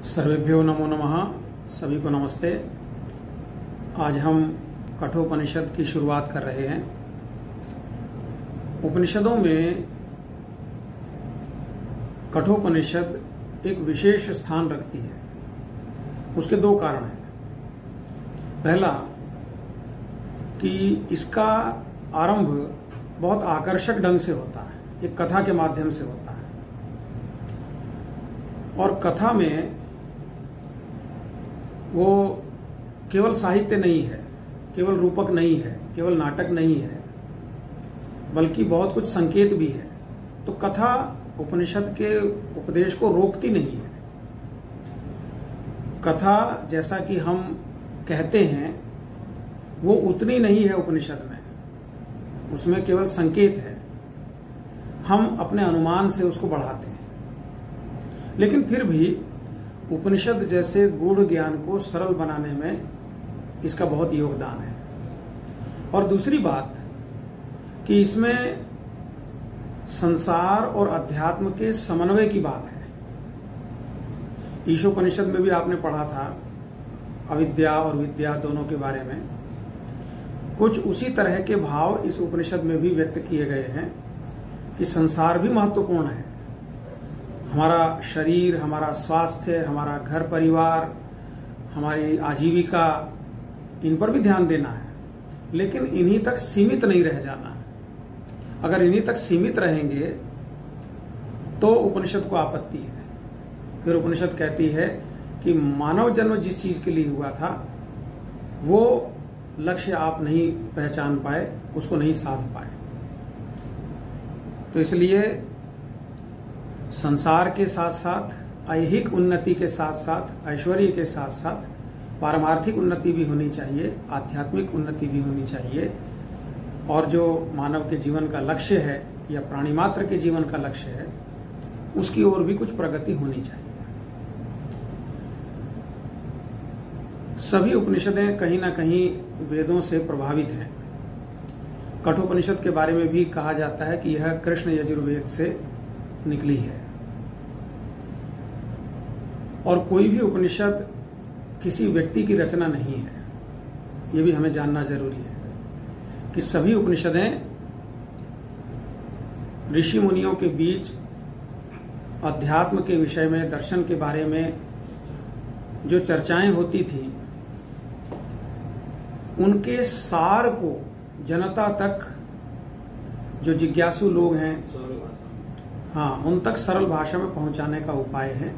सर्वेभ्यो नमो नमः। सभी को नमस्ते। आज हम कठोपनिषद की शुरुआत कर रहे हैं। उपनिषदों में कठोपनिषद एक विशेष स्थान रखती है। उसके दो कारण हैं। पहला कि इसका आरंभ बहुत आकर्षक ढंग से होता है, एक कथा के माध्यम से होता है। और कथा में वो केवल साहित्य नहीं है, केवल रूपक नहीं है, केवल नाटक नहीं है, बल्कि बहुत कुछ संकेत भी है। तो कथा उपनिषद के उपदेश को रोकती नहीं है। कथा जैसा कि हम कहते हैं वो उतनी नहीं है उपनिषद में, उसमें केवल संकेत है। हम अपने अनुमान से उसको बढ़ाते हैं। लेकिन फिर भी उपनिषद जैसे गूढ़ ज्ञान को सरल बनाने में इसका बहुत योगदान है। और दूसरी बात कि इसमें संसार और अध्यात्म के समन्वय की बात है। ईशोपनिषद में भी आपने पढ़ा था अविद्या और विद्या दोनों के बारे में। कुछ उसी तरह के भाव इस उपनिषद में भी व्यक्त किए गए हैं कि संसार भी महत्वपूर्ण है। हमारा शरीर, हमारा स्वास्थ्य, हमारा घर परिवार, हमारी आजीविका, इन पर भी ध्यान देना है, लेकिन इन्हीं तक सीमित नहीं रह जाना है। अगर इन्हीं तक सीमित रहेंगे तो उपनिषद को आपत्ति है। फिर उपनिषद कहती है कि मानव जन्म जिस चीज के लिए हुआ था वो लक्ष्य आप नहीं पहचान पाए, उसको नहीं साध पाए। तो इसलिए संसार के साथ साथ ऐहिक उन्नति के साथ साथ ऐश्वर्य के साथ साथ पारमार्थिक उन्नति भी होनी चाहिए, आध्यात्मिक उन्नति भी होनी चाहिए। और जो मानव के जीवन का लक्ष्य है या प्राणी मात्र के जीवन का लक्ष्य है, उसकी ओर भी कुछ प्रगति होनी चाहिए। सभी उपनिषदें कहीं ना कहीं वेदों से प्रभावित हैं। कठोपनिषद के बारे में भी कहा जाता है कि यह कृष्ण यजुर्वेद से निकली है। और कोई भी उपनिषद किसी व्यक्ति की रचना नहीं है, यह भी हमें जानना जरूरी है कि सभी उपनिषदें ऋषि मुनियों के बीच अध्यात्म के विषय में, दर्शन के बारे में जो चर्चाएं होती थी, उनके सार को जनता तक, जो जिज्ञासु लोग हैं, उन तक सरल भाषा में पहुंचाने का उपाय है।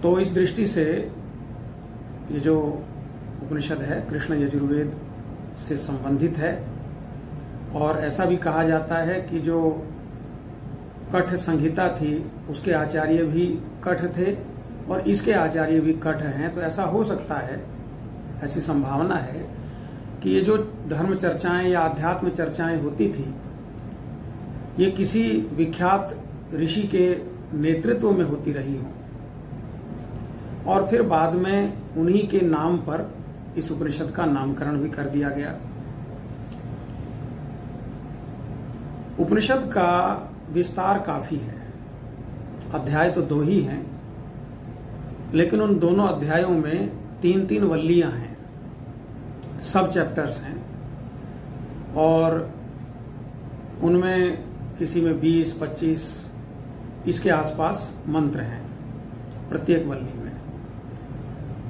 तो इस दृष्टि से ये जो उपनिषद है कृष्ण यजुर्वेद से संबंधित है। और ऐसा भी कहा जाता है कि जो कठ संहिता थी उसके आचार्य भी कठ थे और इसके आचार्य भी कठ हैं। तो ऐसा हो सकता है, ऐसी संभावना है कि ये जो धर्म चर्चाएं या अध्यात्म चर्चाएं होती थी, ये किसी विख्यात ऋषि के नेतृत्व में होती रही हो और फिर बाद में उन्हीं के नाम पर इस उपनिषद का नामकरण भी कर दिया गया। उपनिषद का विस्तार काफी है। अध्याय तो 2 ही हैं, लेकिन उन दोनों अध्यायों में 3-3 वल्लियां हैं, सब चैप्टर्स हैं। और उनमें किसी में 20-25 इसके आसपास मंत्र हैं प्रत्येक वल्ली में।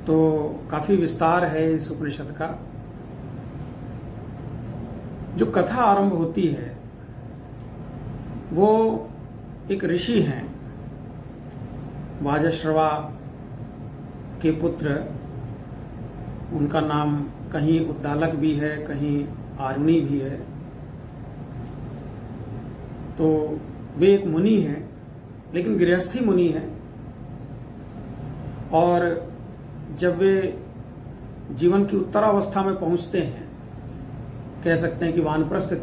तो काफी विस्तार है इस उपनिषद का। जो कथा आरंभ होती है वो एक ऋषि हैं, वाजश्रवा के पुत्र। उनका नाम कहीं उद्दालक भी है, कहीं आरुणी भी है। तो वे एक मुनि हैं, लेकिन गृहस्थी मुनि हैं। और जब वे जीवन की उत्तरावस्था में पहुंचते हैं, कह सकते हैं कि वानप्रस्थ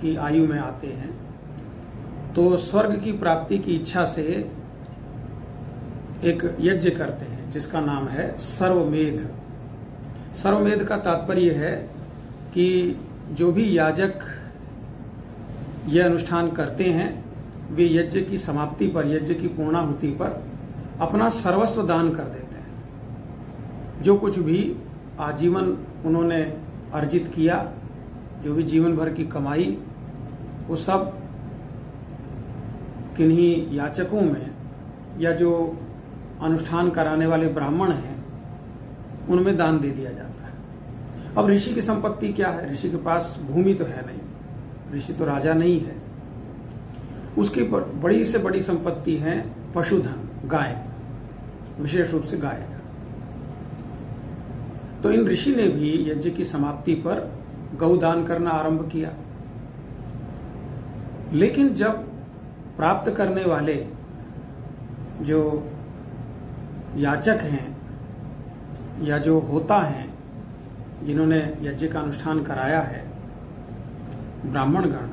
की आयु में आते हैं, तो स्वर्ग की प्राप्ति की इच्छा से एक यज्ञ करते हैं जिसका नाम है सर्वमेध। सर्वमेध का तात्पर्य है कि जो भी याजक यह अनुष्ठान करते हैं वे यज्ञ की समाप्ति पर, यज्ञ की पूर्णाहुति पर अपना सर्वस्व दान कर देते हैं। जो कुछ भी आजीवन उन्होंने अर्जित किया, जो भी जीवन भर की कमाई, वो सब किन्हीं याचकों में या जो अनुष्ठान कराने वाले ब्राह्मण हैं उनमें दान दे दिया जाता है। अब ऋषि की संपत्ति क्या है? ऋषि के पास भूमि तो है नहीं, ऋषि तो राजा नहीं है। उसकी बड़ी से बड़ी संपत्ति है पशुधन, गाय, विशेष रूप से गाय। तो इन ऋषि ने भी यज्ञ की समाप्ति पर गौदान करना आरंभ किया। लेकिन जब प्राप्त करने वाले जो याचक हैं या जो होता हैं, जिन्होंने यज्ञ का अनुष्ठान कराया है, ब्राह्मणगण,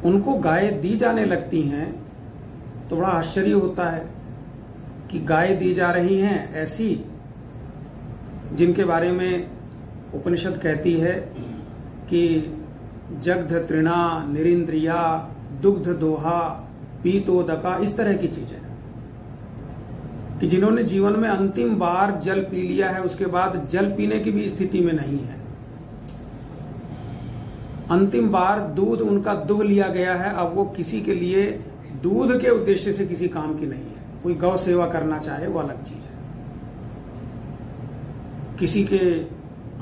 उनको गाय दी जाने लगती हैं तो बड़ा आश्चर्य होता है कि गाय दी जा रही हैं ऐसी जिनके बारे में उपनिषद कहती है कि जग्ध तृणा निरिंद्रिया दुग्ध दोहा पीतोदका, इस तरह की चीजें कि जिन्होंने जीवन में अंतिम बार जल पी लिया है, उसके बाद जल पीने की भी स्थिति में नहीं है। अंतिम बार दूध उनका दुह लिया गया है, अब वो किसी के लिए दूध के उद्देश्य से किसी काम की नहीं है। कोई गौ सेवा करना चाहे वो अलग चीज है। किसी के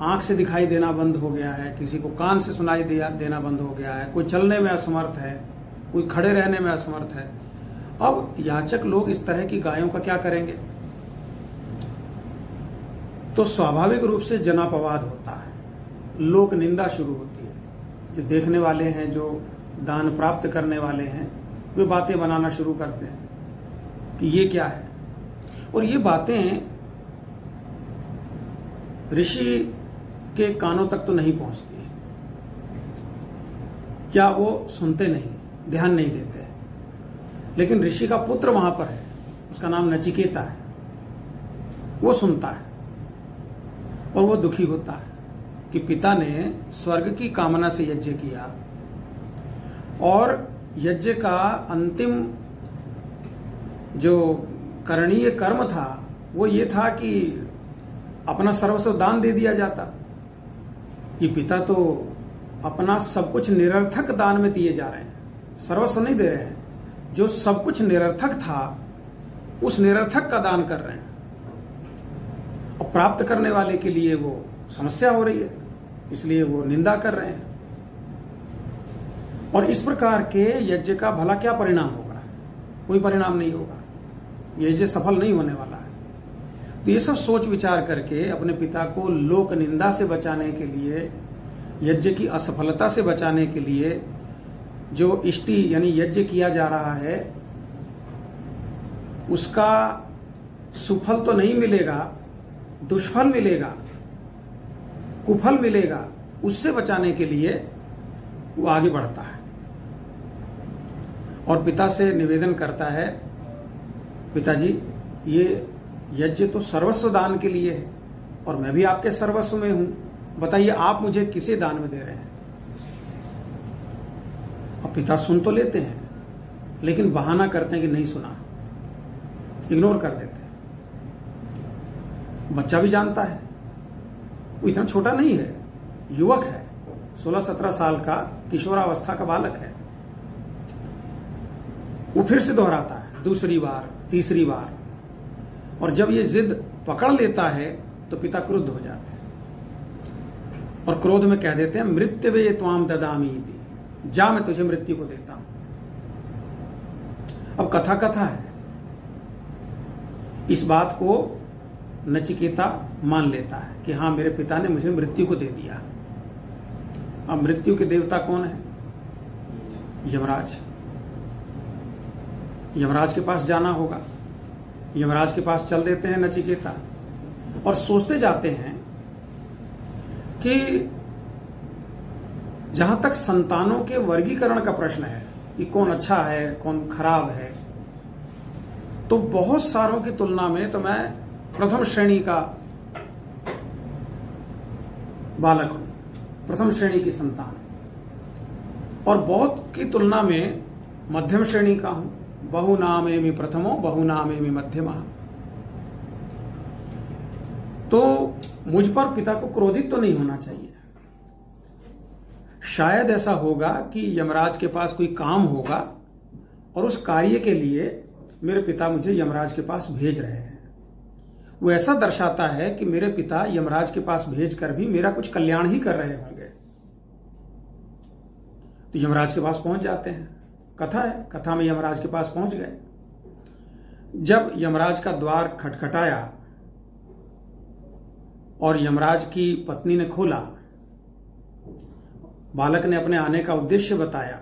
आंख से दिखाई देना बंद हो गया है, किसी को कान से सुनाई देना बंद हो गया है, कोई चलने में असमर्थ है, कोई खड़े रहने में असमर्थ है। अब याचक लोग इस तरह की गायों का क्या करेंगे? तो स्वाभाविक रूप से जनापवाद होता है, लोक निंदा शुरू होती है। जो देखने वाले हैं, जो दान प्राप्त करने वाले हैं, वे बातें बनाना शुरू करते हैं कि ये क्या है। और ये बातें ऋषि के कानों तक तो नहीं पहुंचती, क्या वो सुनते नहीं, ध्यान नहीं देते। लेकिन ऋषि का पुत्र वहां पर है, उसका नाम नचिकेता है, वो सुनता है और वो दुखी होता है कि पिता ने स्वर्ग की कामना से यज्ञ किया और यज्ञ का अंतिम जो करणीय कर्म था वो ये था कि अपना सर्वस्व दान दे दिया जाता। ये पिता तो अपना सब कुछ निरर्थक दान में दिए जा रहे हैं, सर्वस्व नहीं दे रहे हैं। जो सब कुछ निरर्थक था उस निरर्थक का दान कर रहे हैं और प्राप्त करने वाले के लिए वो समस्या हो रही है, इसलिए वो निंदा कर रहे हैं। और इस प्रकार के यज्ञ का भला क्या परिणाम होगा? कोई परिणाम नहीं होगा, यज्ञ सफल नहीं होने वाला है। तो ये सब सोच विचार करके अपने पिता को लोक निंदा से बचाने के लिए, यज्ञ की असफलता से बचाने के लिए जो इष्टि यानी यज्ञ किया जा रहा है उसका सुफल तो नहीं मिलेगा, दुष्फल मिलेगा, कुफल मिलेगा, उससे बचाने के लिए वो आगे बढ़ता है और पिता से निवेदन करता है, पिताजी ये यज्ञ तो सर्वस्व दान के लिए है और मैं भी आपके सर्वस्व में हूं, बताइए आप मुझे किसे दान में दे रहे हैं? और पिता सुन तो लेते हैं लेकिन बहाना करते हैं कि नहीं सुना, इग्नोर कर देते हैं। बच्चा भी जानता है, वो इतना छोटा नहीं है, युवक है, 16-17 साल का किशोरावस्था का बालक है। वो फिर से दोहराता है, दूसरी बार, तीसरी बार, और जब ये जिद पकड़ लेता है तो पिता क्रुद्ध हो जाते हैं और क्रोध में कह देते हैं, मृत्युवे त्वाम ददामी इति, जा मैं तुझे मृत्यु को देता हूं। अब कथा कथा है, इस बात को नचिकेता मान लेता है कि हाँ मेरे पिता ने मुझे मृत्यु को दे दिया। अब मृत्यु के देवता कौन है? यमराज। यमराज के पास जाना होगा। यमराज के पास चल देते हैं नचिकेता और सोचते जाते हैं कि जहां तक संतानों के वर्गीकरण का प्रश्न है कि कौन अच्छा है कौन खराब है, तो बहुत सारों की तुलना में तो मैं प्रथम श्रेणी का बालक हूं, प्रथम श्रेणी की संतान, और बहुत की तुलना में मध्यम श्रेणी का हूं, बहुनामेमि प्रथमो बहुनामेमि मध्यमः। तो मुझ पर पिता को क्रोधित तो नहीं होना चाहिए। शायद ऐसा होगा कि यमराज के पास कोई काम होगा और उस कार्य के लिए मेरे पिता मुझे यमराज के पास भेज रहे हैं। वो ऐसा दर्शाता है कि मेरे पिता यमराज के पास भेजकर भी मेरा कुछ कल्याण ही कर रहे होंगे। तो यमराज के पास पहुंच जाते हैं। कथा है, कथा में यमराज के पास पहुंच गए। जब यमराज का द्वार खटखटाया और यमराज की पत्नी ने खोला, बालक ने अपने आने का उद्देश्य बताया,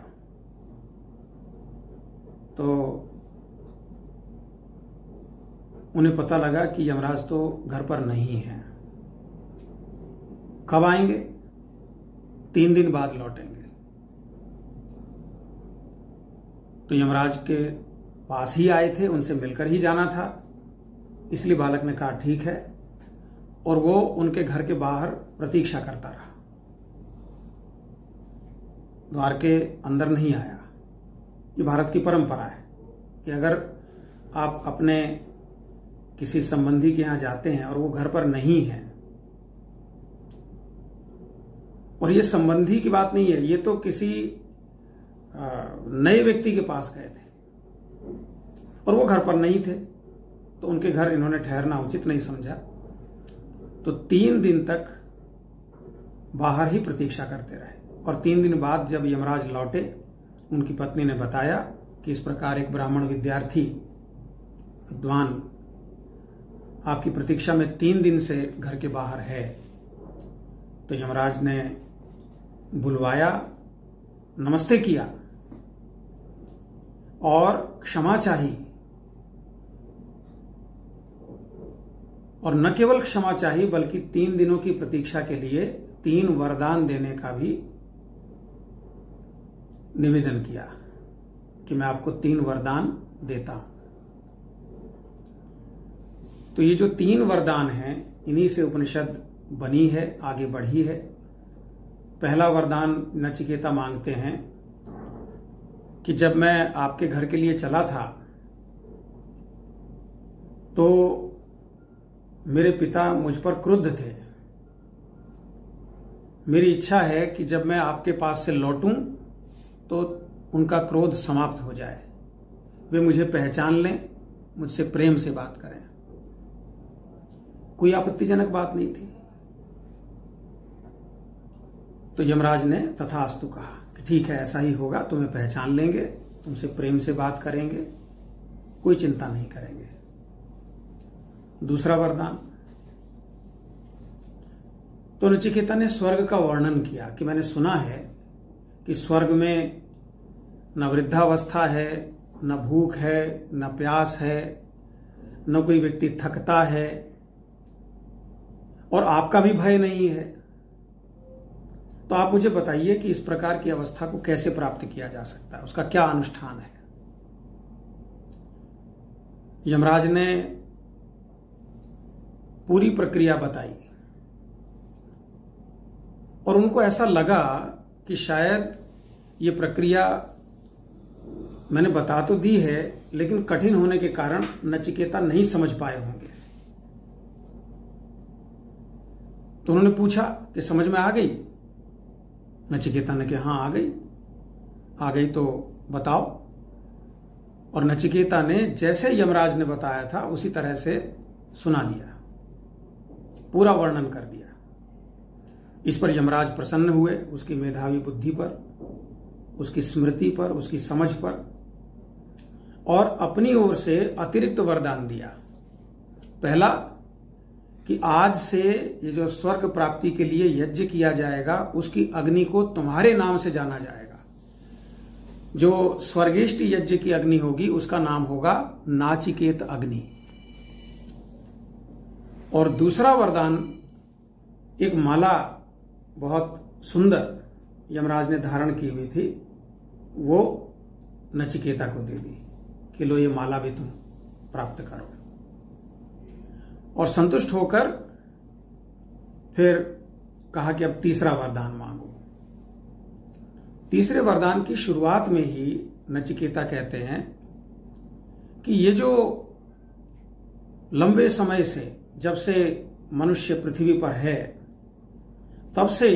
तो उन्हें पता लगा कि यमराज तो घर पर नहीं है। कब आएंगे? 3 दिन बाद लौटेंगे। तो यमराज के पास ही आए थे, उनसे मिलकर ही जाना था, इसलिए बालक ने कहा ठीक है, और वो उनके घर के बाहर प्रतीक्षा करता रहा। द्वार के अंदर नहीं आया। ये भारत की परंपरा है कि अगर आप अपने किसी संबंधी के यहां जाते हैं और वो घर पर नहीं है, और ये संबंधी की बात नहीं है, ये तो किसी नए व्यक्ति के पास गए थे और वो घर पर नहीं थे, तो उनके घर इन्होंने ठहरना उचित नहीं समझा। तो 3 दिन तक बाहर ही प्रतीक्षा करते रहे, और 3 दिन बाद जब यमराज लौटे, उनकी पत्नी ने बताया कि इस प्रकार एक ब्राह्मण विद्यार्थी विद्वान आपकी प्रतीक्षा में 3 दिन से घर के बाहर है। तो यमराज ने बुलवाया, नमस्ते किया और क्षमा चाही, और न केवल क्षमा चाही बल्कि 3 दिनों की प्रतीक्षा के लिए 3 वरदान देने का भी निवेदन किया कि मैं आपको 3 वरदान देता हूं। तो ये जो 3 वरदान हैं, इन्हीं से उपनिषद बनी है, आगे बढ़ी है। पहला वरदान नचिकेता मांगते हैं कि जब मैं आपके घर के लिए चला था तो मेरे पिता मुझ पर क्रुद्ध थे। मेरी इच्छा है कि जब मैं आपके पास से लौटूं तो उनका क्रोध समाप्त हो जाए, वे मुझे पहचान लें, मुझसे प्रेम से बात करें। कोई आपत्तिजनक बात नहीं थी। तो यमराज ने तथास्तु कहा कि ठीक है, ऐसा ही होगा, तुम्हें पहचान लेंगे, तुमसे प्रेम से बात करेंगे, कोई चिंता नहीं करेंगे। दूसरा वरदान, तो नचिकेता ने स्वर्ग का वर्णन किया कि मैंने सुना है कि स्वर्ग में न वृद्धावस्था है, न भूख है, न प्यास है, न कोई व्यक्ति थकता है, और आपका भी भय नहीं है। तो आप मुझे बताइए कि इस प्रकार की अवस्था को कैसे प्राप्त किया जा सकता है, उसका क्या अनुष्ठान है। यमराज ने पूरी प्रक्रिया बताई और उनको ऐसा लगा कि शायद ये प्रक्रिया मैंने बता तो दी है, लेकिन कठिन होने के कारण नचिकेता नहीं समझ पाए होंगे। तो उन्होंने पूछा कि समझ में आ गई? नचिकेता ने कहा हाँ आ गई तो बताओ। और नचिकेता ने जैसे यमराज ने बताया था उसी तरह से सुना दिया, पूरा वर्णन कर दिया। इस पर यमराज प्रसन्न हुए, उसकी मेधावी बुद्धि पर, उसकी स्मृति पर, उसकी समझ पर, और अपनी ओर से अतिरिक्त वरदान दिया। पहला कि आज से ये जो स्वर्ग प्राप्ति के लिए यज्ञ किया जाएगा उसकी अग्नि को तुम्हारे नाम से जाना जाएगा। जो स्वर्गेष्ट यज्ञ की अग्नि होगी उसका नाम होगा नाचिकेत अग्नि। और दूसरा वरदान, एक माला बहुत सुंदर यमराज ने धारण की हुई थी, वो नचिकेता को दे दी कि लो ये माला भी तुम प्राप्त करो। और संतुष्ट होकर फिर कहा कि अब तीसरा वरदान मांगो। तीसरे वरदान की शुरुआत में ही नचिकेता कहते हैं कि ये जो लंबे समय से, जब से मनुष्य पृथ्वी पर है, तब से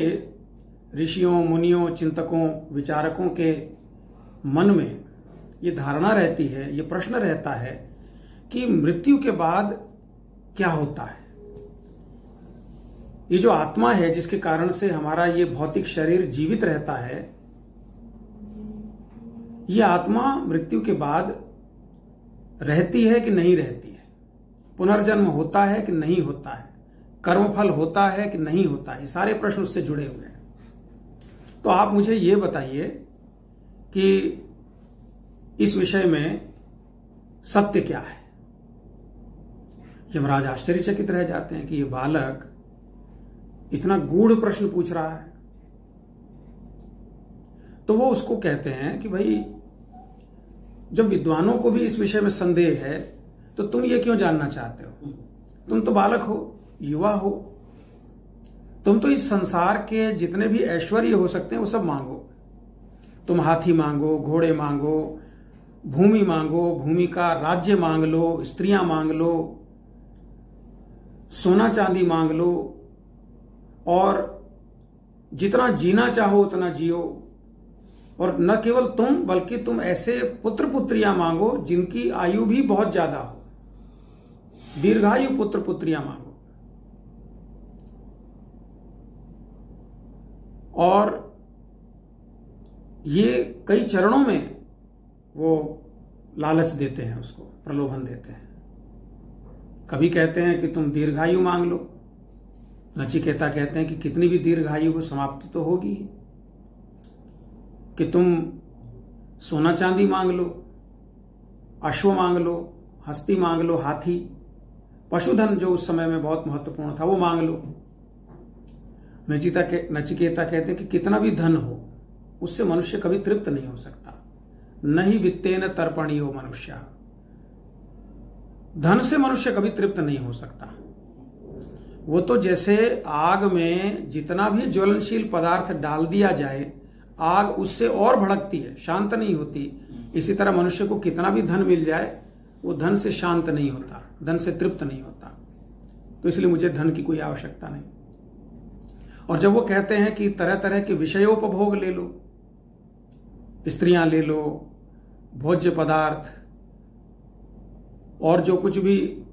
ऋषियों, मुनियों, चिंतकों, विचारकों के मन में ये धारणा रहती है, ये प्रश्न रहता है कि मृत्यु के बाद क्या होता है। ये जो आत्मा है, जिसके कारण से हमारा ये भौतिक शरीर जीवित रहता है, ये आत्मा मृत्यु के बाद रहती है कि नहीं रहती है, पुनर्जन्म होता है कि नहीं होता है, कर्मफल होता है कि नहीं होता है, ये सारे प्रश्न उससे जुड़े हुए हैं। तो आप मुझे ये बताइए कि इस विषय में सत्य क्या है। यमराज आश्चर्यचकित रह जाते हैं कि ये बालक इतना गूढ़ प्रश्न पूछ रहा है। तो वो उसको कहते हैं कि भाई, जब विद्वानों को भी इस विषय में संदेह है, तो तुम ये क्यों जानना चाहते हो? तुम तो बालक हो, युवा हो, तुम तो इस संसार के जितने भी ऐश्वर्य हो सकते हैं वो सब मांगो। तुम हाथी मांगो, घोड़े मांगो, भूमि मांगो, भूमि का राज्य मांग लो, स्त्रियां मांग लो, सोना चांदी मांग लो, और जितना जीना चाहो उतना जियो। और न केवल तुम, बल्कि तुम ऐसे पुत्र पुत्रियां मांगो जिनकी आयु भी बहुत ज्यादा हो, दीर्घायु पुत्र पुत्रियां मांगो। और ये कई चरणों में वो लालच देते हैं, उसको प्रलोभन देते हैं। कभी कहते हैं कि तुम दीर्घायु मांग लो, नचिकेता कहते हैं कि कितनी भी दीर्घायु हो, समाप्ति तो होगी। कि तुम सोना चांदी मांग लो, अश्व मांग लो, हस्ती मांग लो, हाथी, पशुधन जो उस समय में बहुत महत्वपूर्ण था वो मांग लो। नचिकेता कहते हैं कि कितना भी धन हो, उससे मनुष्य कभी तृप्त नहीं हो सकता। नहीं वित्तेन तर्पणीयो मनुष्य, धन से मनुष्य कभी तृप्त नहीं हो सकता। वो तो जैसे आग में जितना भी ज्वलनशील पदार्थ डाल दिया जाए, आग उससे और भड़कती है, शांत नहीं होती। इसी तरह मनुष्य को कितना भी धन मिल जाए, वो धन से शांत नहीं होता, धन से तृप्त नहीं होता। तो इसलिए मुझे धन की कोई आवश्यकता नहीं। और जब वो कहते हैं कि तरह तरह के विषयोपभोग ले लो, स्त्रियां ले लो, भोज्य पदार्थ, और जो कुछ भी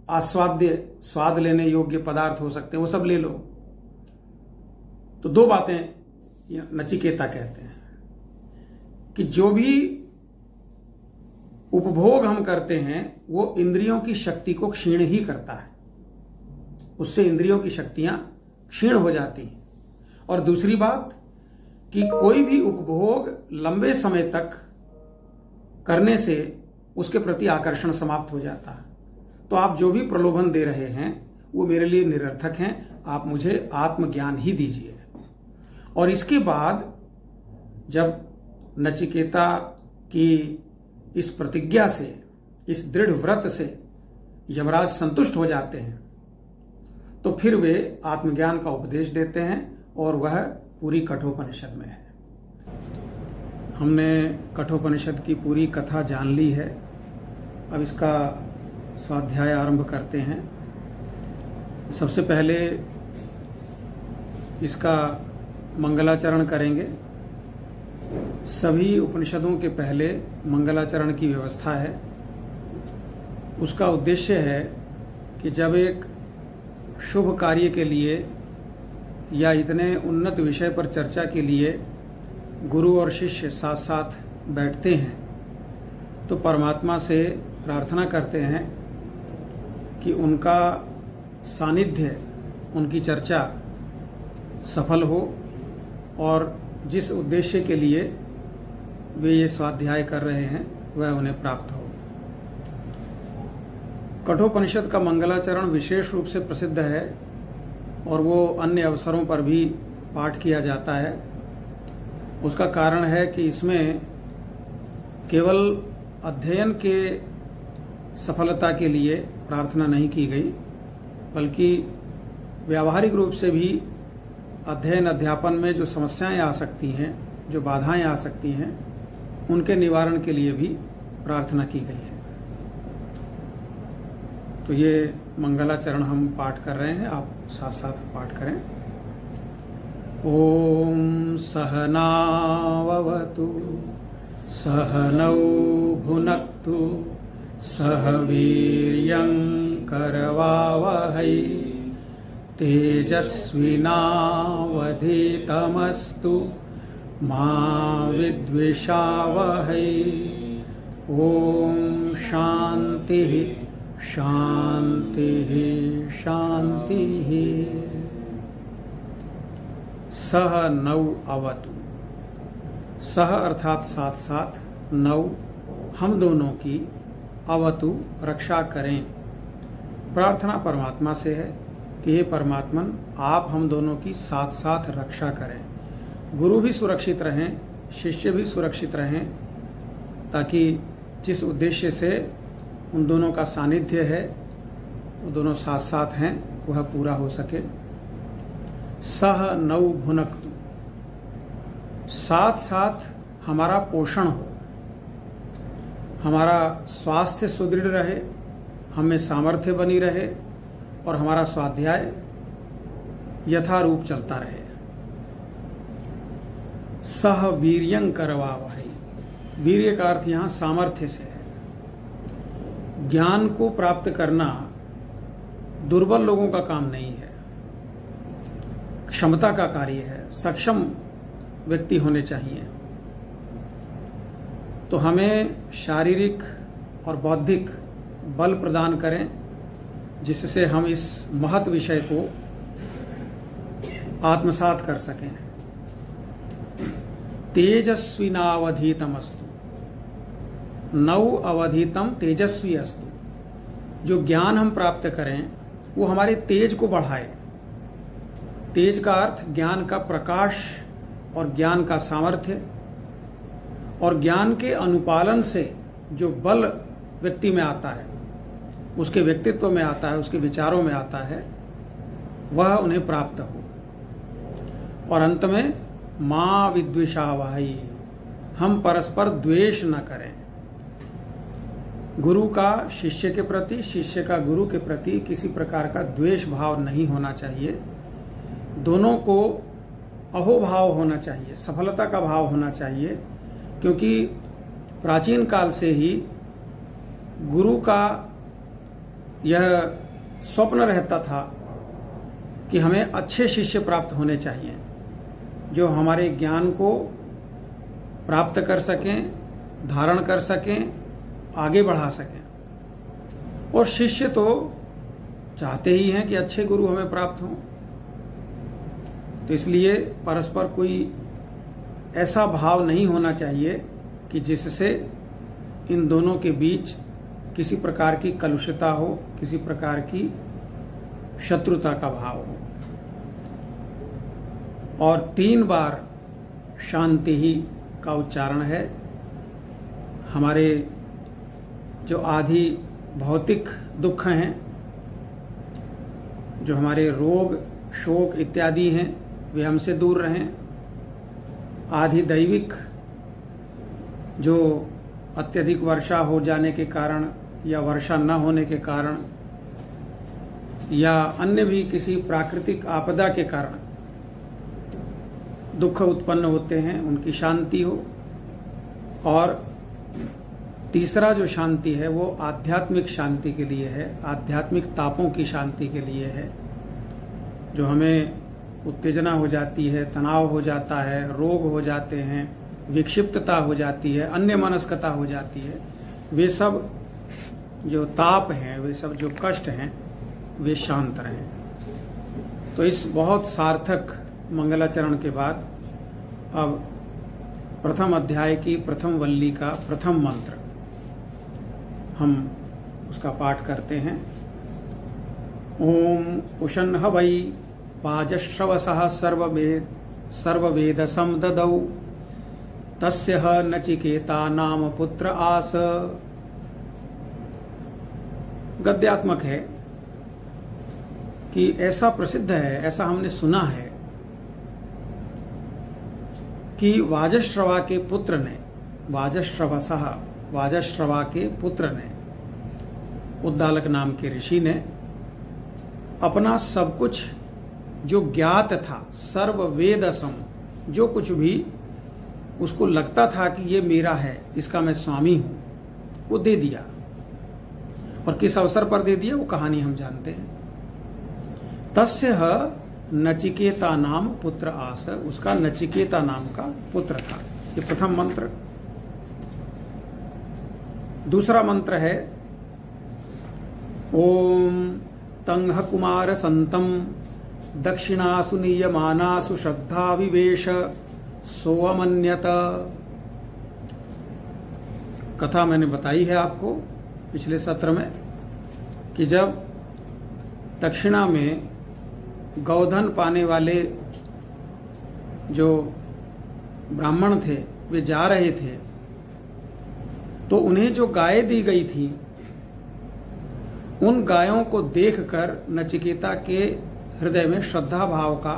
आस्वाद्य, स्वाद लेने योग्य पदार्थ हो सकते हैं, वो सब ले लो। तो दो बातें नचिकेता कहते हैं कि जो भी उपभोग हम करते हैं वो इंद्रियों की शक्ति को क्षीण ही करता है, उससे इंद्रियों की शक्तियां क्षीण हो जाती हैं। और दूसरी बात कि कोई भी उपभोग लंबे समय तक करने से उसके प्रति आकर्षण समाप्त हो जाता है। तो आप जो भी प्रलोभन दे रहे हैं वो मेरे लिए निरर्थक हैं, आप मुझे आत्मज्ञान ही दीजिए। और इसके बाद जब नचिकेता की इस प्रतिज्ञा से, इस दृढ़ व्रत से यमराज संतुष्ट हो जाते हैं, तो फिर वे आत्मज्ञान का उपदेश देते हैं, और वह पूरी कठोपनिषद में है। हमने कठोपनिषद की पूरी कथा जान ली है। अब इसका स्वाध्याय आरंभ करते हैं। सबसे पहले इसका मंगलाचरण करेंगे। सभी उपनिषदों के पहले मंगलाचरण की व्यवस्था है। उसका उद्देश्य है कि जब एक शुभ कार्य के लिए या इतने उन्नत विषय पर चर्चा के लिए गुरु और शिष्य साथ साथ बैठते हैं, तो परमात्मा से प्रार्थना करते हैं कि उनका सानिध्य, उनकी चर्चा सफल हो, और जिस उद्देश्य के लिए वे ये स्वाध्याय कर रहे हैं वह उन्हें प्राप्त हो। कठोपनिषद का मंगलाचरण विशेष रूप से प्रसिद्ध है, और वो अन्य अवसरों पर भी पाठ किया जाता है। उसका कारण है कि इसमें केवल अध्ययन के सफलता के लिए प्रार्थना नहीं की गई, बल्कि व्यावहारिक रूप से भी अध्ययन अध्यापन में जो समस्याएं आ सकती हैं, जो बाधाएं आ सकती हैं, उनके निवारण के लिए भी प्रार्थना की गई है। तो ये मंगलाचरण हम पाठ कर रहे हैं, आप साथ साथ पाठ करें। ओम सहनावतु सहनौ भुनक्तु सह वीर्यं करवावहै तेजस्विनावधीतमस्तु मा विद्विषावहै। ओम शांति शांति शांति। सह नौ अवतु, सह अर्थात साथ साथ, नौ हम दोनों की, अवतु रक्षा करें। प्रार्थना परमात्मा से है कि हे परमात्मन, आप हम दोनों की साथ साथ रक्षा करें। गुरु भी सुरक्षित रहें, शिष्य भी सुरक्षित रहें, ताकि जिस उद्देश्य से उन दोनों का सानिध्य है, वो दोनों साथ साथ हैं, वह पूरा हो सके। सह नौ भुनक्तु, साथ साथ हमारा पोषण हो, हमारा स्वास्थ्य सुदृढ़ रहे, हमें सामर्थ्य बनी रहे और हमारा स्वाध्याय यथारूप चलता रहे। सह वीर्यं करवावहै, वीर्य का अर्थ यहां सामर्थ्य से है। ज्ञान को प्राप्त करना दुर्बल लोगों का काम नहीं है, क्षमता का कार्य है, सक्षम व्यक्ति होने चाहिए। तो हमें शारीरिक और बौद्धिक बल प्रदान करें, जिससे हम इस महत् विषय को आत्मसात कर सकें। तेजस्विनावधीतमस्तु, नौ अवधीतम तेजस्वी अस्तु। जो ज्ञान हम प्राप्त करें वो हमारे तेज को बढ़ाए। तेज का अर्थ ज्ञान का प्रकाश और ज्ञान का सामर्थ्य, और ज्ञान के अनुपालन से जो बल व्यक्ति में आता है, उसके व्यक्तित्व में आता है, उसके विचारों में आता है, वह उन्हें प्राप्त हो। और अंत में मां विद्विषावहै, हम परस्पर द्वेष न करें। गुरु का शिष्य के प्रति, शिष्य का गुरु के प्रति किसी प्रकार का द्वेष भाव नहीं होना चाहिए। दोनों को अहोभाव होना चाहिए, सफलता का भाव होना चाहिए, क्योंकि प्राचीन काल से ही गुरु का यह स्वप्न रहता था कि हमें अच्छे शिष्य प्राप्त होने चाहिए, जो हमारे ज्ञान को प्राप्त कर सकें, धारण कर सकें, आगे बढ़ा सकें। और शिष्य तो चाहते ही हैं कि अच्छे गुरु हमें प्राप्त हों। तो इसलिए परस्पर कोई ऐसा भाव नहीं होना चाहिए कि जिससे इन दोनों के बीच किसी प्रकार की कलुषता हो, किसी प्रकार की शत्रुता का भाव हो। और 3 बार शांति ही का उच्चारण है। हमारे जो आदि भौतिक दुख हैं, जो हमारे रोग शोक इत्यादि हैं, वे हमसे दूर रहें। आदि दैविक, जो अत्यधिक वर्षा हो जाने के कारण या वर्षा न होने के कारण या अन्य भी किसी प्राकृतिक आपदा के कारण दुख उत्पन्न होते हैं, उनकी शांति हो। और तीसरा जो शांति है वो आध्यात्मिक शांति के लिए है, आध्यात्मिक तापों की शांति के लिए है। जो हमें उत्तेजना हो जाती है, तनाव हो जाता है, रोग हो जाते हैं, विक्षिप्तता हो जाती है, अन्य मनस्कता हो जाती है, वे सब जो ताप हैं, वे सब जो कष्ट हैं, वे शांत रहें। तो इस बहुत सार्थक मंगलाचरण के बाद अब प्रथम अध्याय की प्रथम वल्ली का प्रथम मंत्र हम उसका पाठ करते हैं। ओम उषन्ह वै वाजश्रवसः सर्ववेदसं ददौ तस्य नचिकेता नाम पुत्र आस। गद्यात्मक है कि ऐसा प्रसिद्ध है, ऐसा हमने सुना है कि वाजश्रवा के पुत्र ने, वाजश्रवसः, वाजश्रवा के पुत्र ने उद्दालक नाम के ऋषि ने अपना सब कुछ जो ज्ञात था, सर्व वेदसम, जो कुछ भी उसको लगता था कि ये मेरा है, इसका मैं स्वामी हूं, वो दे दिया। और किस अवसर पर दे दिया वो कहानी हम जानते हैं। तस्य नचिकेता नाम पुत्र आस, उसका नचिकेता नाम का पुत्र था। ये प्रथम मंत्र। दूसरा मंत्र है ओम तंह कुमार संतम दक्षिणासु नीयमानासु श्रद्धा विवेश सोअमन्यत। कथा मैंने बताई है आपको पिछले सत्र में कि जब दक्षिणा में गौधन पाने वाले जो ब्राह्मण थे वे जा रहे थे, तो उन्हें जो गायें दी गई थी उन गायों को देखकर नचिकेता के हृदय में श्रद्धा भाव का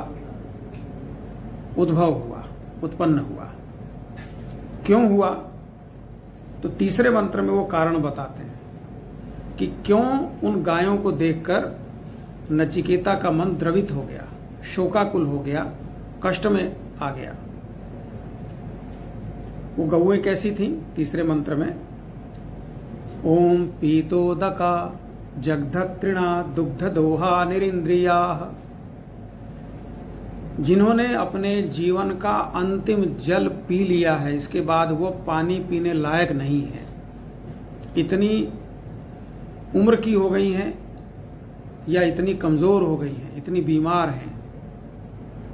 उद्भव हुआ, उत्पन्न हुआ। क्यों हुआ? तो तीसरे मंत्र में वो कारण बताते हैं कि क्यों उन गायों को देखकर नचिकेता का मन द्रवित हो गया, शोकाकुल हो गया, कष्ट में आ गया। वो गौएं कैसी थीं? तीसरे मंत्र में ओम पीतोदका जगधत्रिणा दुग्ध दोहा निरिंद्रिया, जिन्होंने अपने जीवन का अंतिम जल पी लिया है, इसके बाद वो पानी पीने लायक नहीं है, इतनी उम्र की हो गई हैं या इतनी कमजोर हो गई हैं, इतनी बीमार हैं,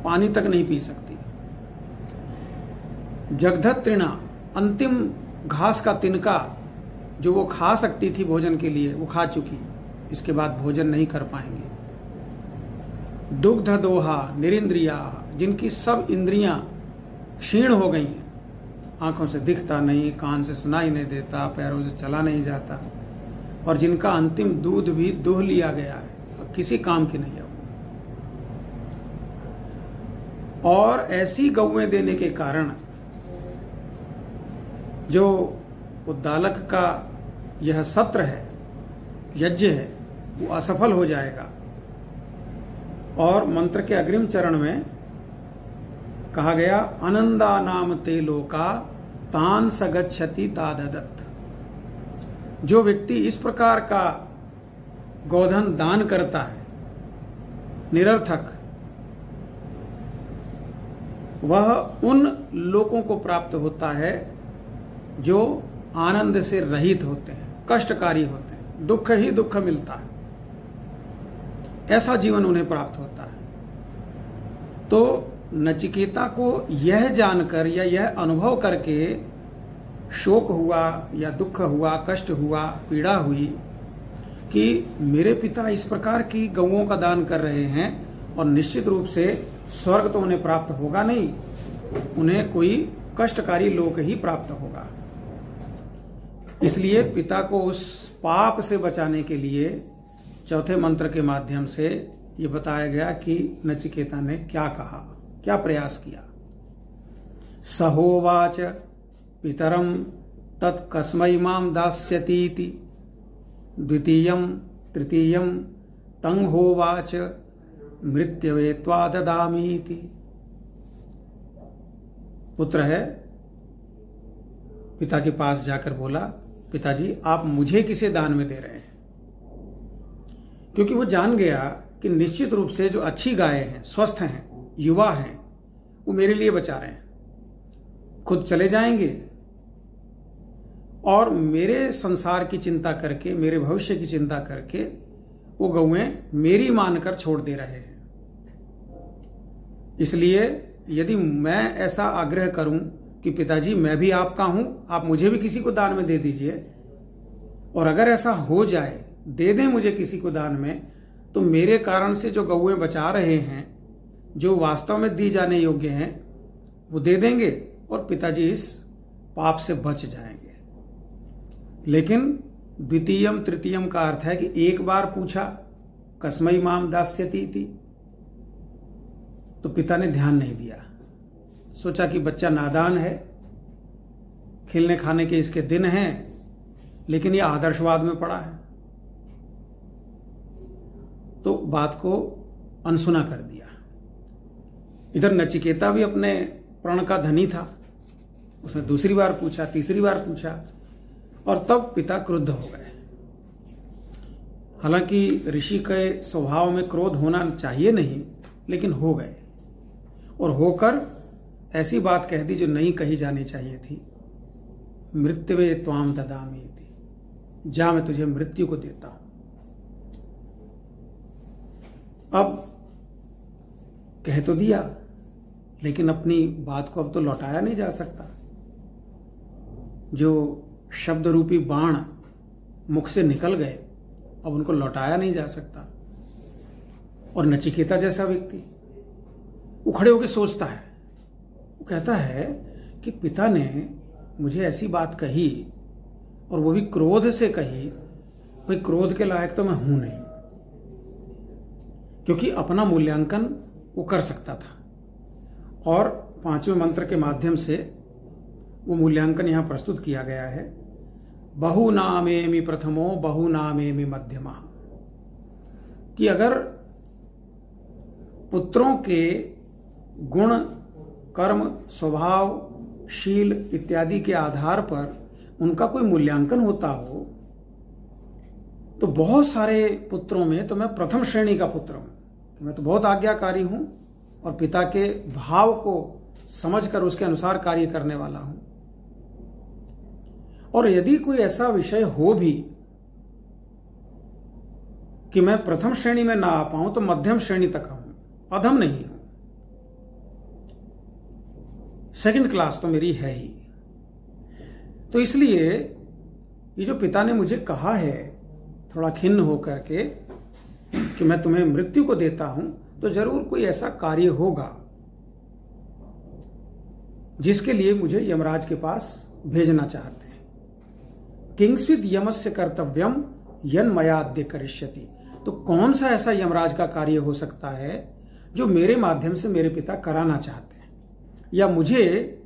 पानी तक नहीं पी सकती। जगधत्रिणा, अंतिम घास का तिनका जो वो खा सकती थी भोजन के लिए, वो खा चुकी, इसके बाद भोजन नहीं कर पाएंगे। दुग्ध दोहा निरिंद्रिया, जिनकी सब इंद्रियां क्षीण हो गई हैं, आंखों से दिखता नहीं, कान से सुनाई नहीं देता, पैरों से चला नहीं जाता, और जिनका अंतिम दूध भी दूह लिया गया है, अब किसी काम की नहीं है। और ऐसी गौएं देने के कारण जो उद्दालक का यह सत्र है, यज्ञ है, वो असफल हो जाएगा। और मंत्र के अग्रिम चरण में कहा गया अनंदा नाम ते लोका तान सगच्छति ताददत्त। जो व्यक्ति इस प्रकार का गोधन दान करता है निरर्थक, वह उन लोगों को प्राप्त होता है जो आनंद से रहित होते हैं, कष्टकारी होते हैं, दुख ही दुख मिलता है, ऐसा जीवन उन्हें प्राप्त होता है। तो नचिकेता को यह जानकर या यह अनुभव करके शोक हुआ या दुख हुआ, कष्ट हुआ, पीड़ा हुई कि मेरे पिता इस प्रकार की गौओं का दान कर रहे हैं और निश्चित रूप से स्वर्ग तो उन्हें प्राप्त होगा नहीं, उन्हें कोई कष्टकारी लोक ही प्राप्त होगा। इसलिए पिता को उस पाप से बचाने के लिए चौथे मंत्र के माध्यम से ये बताया गया कि नचिकेता ने क्या कहा, क्या प्रयास किया। सहोवाच पितरम तत्कस्मै माम दास्यतीति द्वितीयम तृतीयम तं होवाच मृत्यवे त्वा ददामीति। पुत्र है, पिता के पास जाकर बोला, पिताजी आप मुझे किसे दान में दे रहे हैं? क्योंकि वो जान गया कि निश्चित रूप से जो अच्छी गायें हैं, स्वस्थ हैं, युवा हैं, वो मेरे लिए बचा रहे हैं, खुद चले जाएंगे और मेरे संसार की चिंता करके, मेरे भविष्य की चिंता करके वो गौएं मेरी मानकर छोड़ दे रहे हैं। इसलिए यदि मैं ऐसा आग्रह करूं कि पिताजी मैं भी आपका हूं, आप मुझे भी किसी को दान में दे दीजिए, और अगर ऐसा हो जाए, दे दें मुझे किसी को दान में, तो मेरे कारण से जो गौएं बचा रहे हैं, जो वास्तव में दी जाने योग्य हैं, वो दे देंगे और पिताजी इस पाप से बच जाएंगे। लेकिन द्वितीयम तृतीयम का अर्थ है कि एक बार पूछा कस्मै माम दास्यति थी, तो पिता ने ध्यान नहीं दिया, सोचा कि बच्चा नादान है, खेलने खाने के इसके दिन हैं, लेकिन ये आदर्शवाद में पड़ा है, तो बात को अनसुना कर दिया। इधर नचिकेता भी अपने प्रण का धनी था, उसने दूसरी बार पूछा, तीसरी बार पूछा, और तब पिता क्रुद्ध हो गए। हालांकि ऋषि के स्वभाव में क्रोध होना चाहिए नहीं, लेकिन हो गए, और होकर ऐसी बात कह दी जो नहीं कही जानी चाहिए थी। मृत्युवे त्वाम ददामि, जा मैं तुझे मृत्यु को देता हूं। अब कह तो दिया, लेकिन अपनी बात को अब तो लौटाया नहीं जा सकता। जो शब्द रूपी बाण मुख से निकल गए, अब उनको लौटाया नहीं जा सकता। और नचिकेता जैसा व्यक्ति वो खड़े होकर सोचता है, वो कहता है कि पिता ने मुझे ऐसी बात कही, और वो भी क्रोध से कही। भाई, क्रोध के लायक तो मैं हूं नहीं, क्योंकि अपना मूल्यांकन वो कर सकता था, और 5वें मंत्र के माध्यम से वो मूल्यांकन यहां प्रस्तुत किया गया है। बहु नामेमि प्रथमो बहु नामेमि मध्यमा, कि अगर पुत्रों के गुण, कर्म, स्वभाव, शील इत्यादि के आधार पर उनका कोई मूल्यांकन होता हो, तो बहुत सारे पुत्रों में तो मैं प्रथम श्रेणी का पुत्र हूं। मैं तो बहुत आज्ञाकारी हूं और पिता के भाव को समझकर उसके अनुसार कार्य करने वाला हूं। और यदि कोई ऐसा विषय हो भी कि मैं प्रथम श्रेणी में ना आ पाऊं, तो मध्यम श्रेणी तक हूं, अधम नहीं हूं। सेकंड क्लास तो मेरी है ही। तो इसलिए ये जो पिता ने मुझे कहा है थोड़ा खिन्न होकर के कि मैं तुम्हें मृत्यु को देता हूं, तो जरूर कोई ऐसा कार्य होगा जिसके लिए मुझे यमराज के पास भेजना चाहते हैं। किंग्स्विद यमस्य कर्तव्यम यन मयाद्य करिष्यति। तो कौन सा ऐसा यमराज का कार्य हो सकता है जो मेरे माध्यम से मेरे पिता कराना चाहते हैं, या मुझे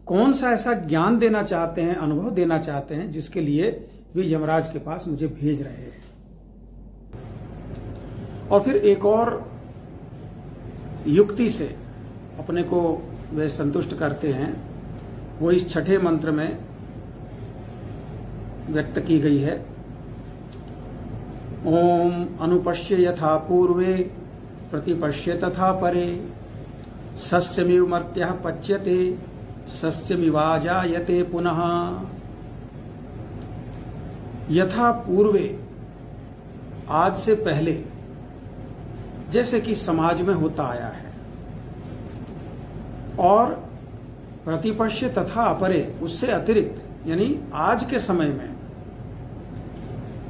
कौन सा ऐसा ज्ञान देना चाहते हैं, अनुभव देना चाहते हैं, जिसके लिए वे यमराज के पास मुझे भेज रहे हैं। और फिर एक और युक्ति से अपने को वे संतुष्ट करते हैं, वो इस 6ठे मंत्र में व्यक्त की गई है। ओम अनुपश्य यथा पूर्वे प्रतिपश्य तथा परे, सस्यमिव मर्त्यः पच्यते सस्यमिवाजायते पुनः। यथा पूर्वे, आज से पहले, जैसे कि समाज में होता आया है, और प्रतिपश्य तथा अपरे, उससे अतिरिक्त, यानी आज के समय में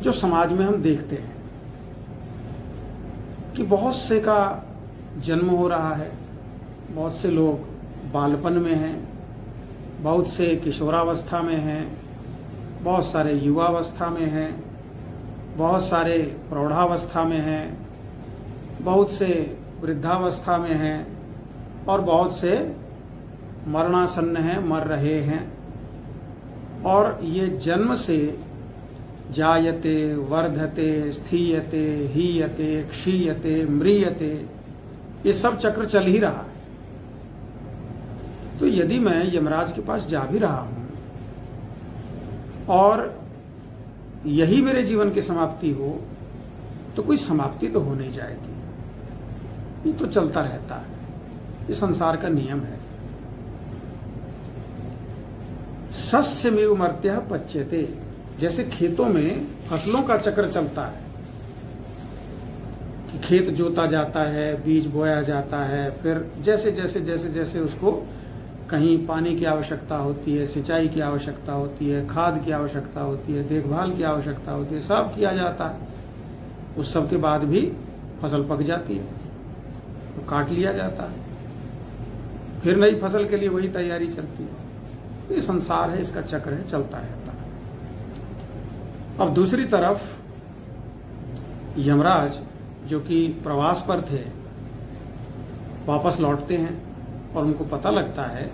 जो समाज में हम देखते हैं कि बहुत से का जन्म हो रहा है, बहुत से लोग बालपन में हैं, बहुत से किशोरावस्था में हैं, बहुत सारे युवावस्था में हैं, बहुत सारे प्रौढ़ावस्था में हैं, बहुत से वृद्धावस्था में हैं, और बहुत से मरणासन्न हैं, मर रहे हैं। और ये जन्म से जायते, वर्धते, स्थीयते, हीयते, क्षीयते, म्रियते, ये सब चक्र चल ही रहा है। तो यदि मैं यमराज के पास जा भी रहा हूं और यही मेरे जीवन की समाप्ति हो, तो कोई समाप्ति तो हो नहीं जाएगी, ये तो चलता रहता है, ये संसार का नियम है। सस्यमेव मर्त्यः पच्यते, जैसे खेतों में फसलों का चक्र चलता है कि खेत जोता जाता है, बीज बोया जाता है, फिर जैसे जैसे जैसे जैसे उसको कहीं पानी की आवश्यकता होती है, सिंचाई की आवश्यकता होती है, खाद की आवश्यकता होती है, देखभाल की आवश्यकता होती है, सब किया जाता है। उस सब के बाद भी फसल पक जाती है, तो काट लिया जाता है, फिर नई फसल के लिए वही तैयारी चलती है। तो ये संसार है, इसका चक्र है, चलता रहता है। अब दूसरी तरफ यमराज जो कि प्रवास पर थे, वापस लौटते हैं और उनको पता लगता है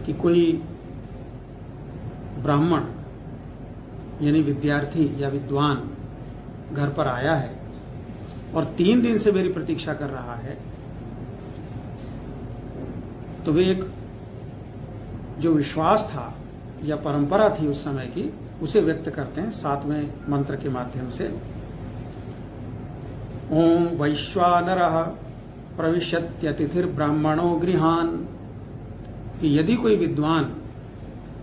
कि कोई ब्राह्मण यानी विद्यार्थी या विद्वान घर पर आया है, और 3 दिन से मेरी प्रतीक्षा कर रहा है, तो वे एक जो विश्वास था या परंपरा थी उस समय की, उसे व्यक्त करते हैं 7वें मंत्र के माध्यम से। ओम वैश्वानरः प्रविशत्यतिथिर्ब्राह्मणो गृहान, कि यदि कोई विद्वान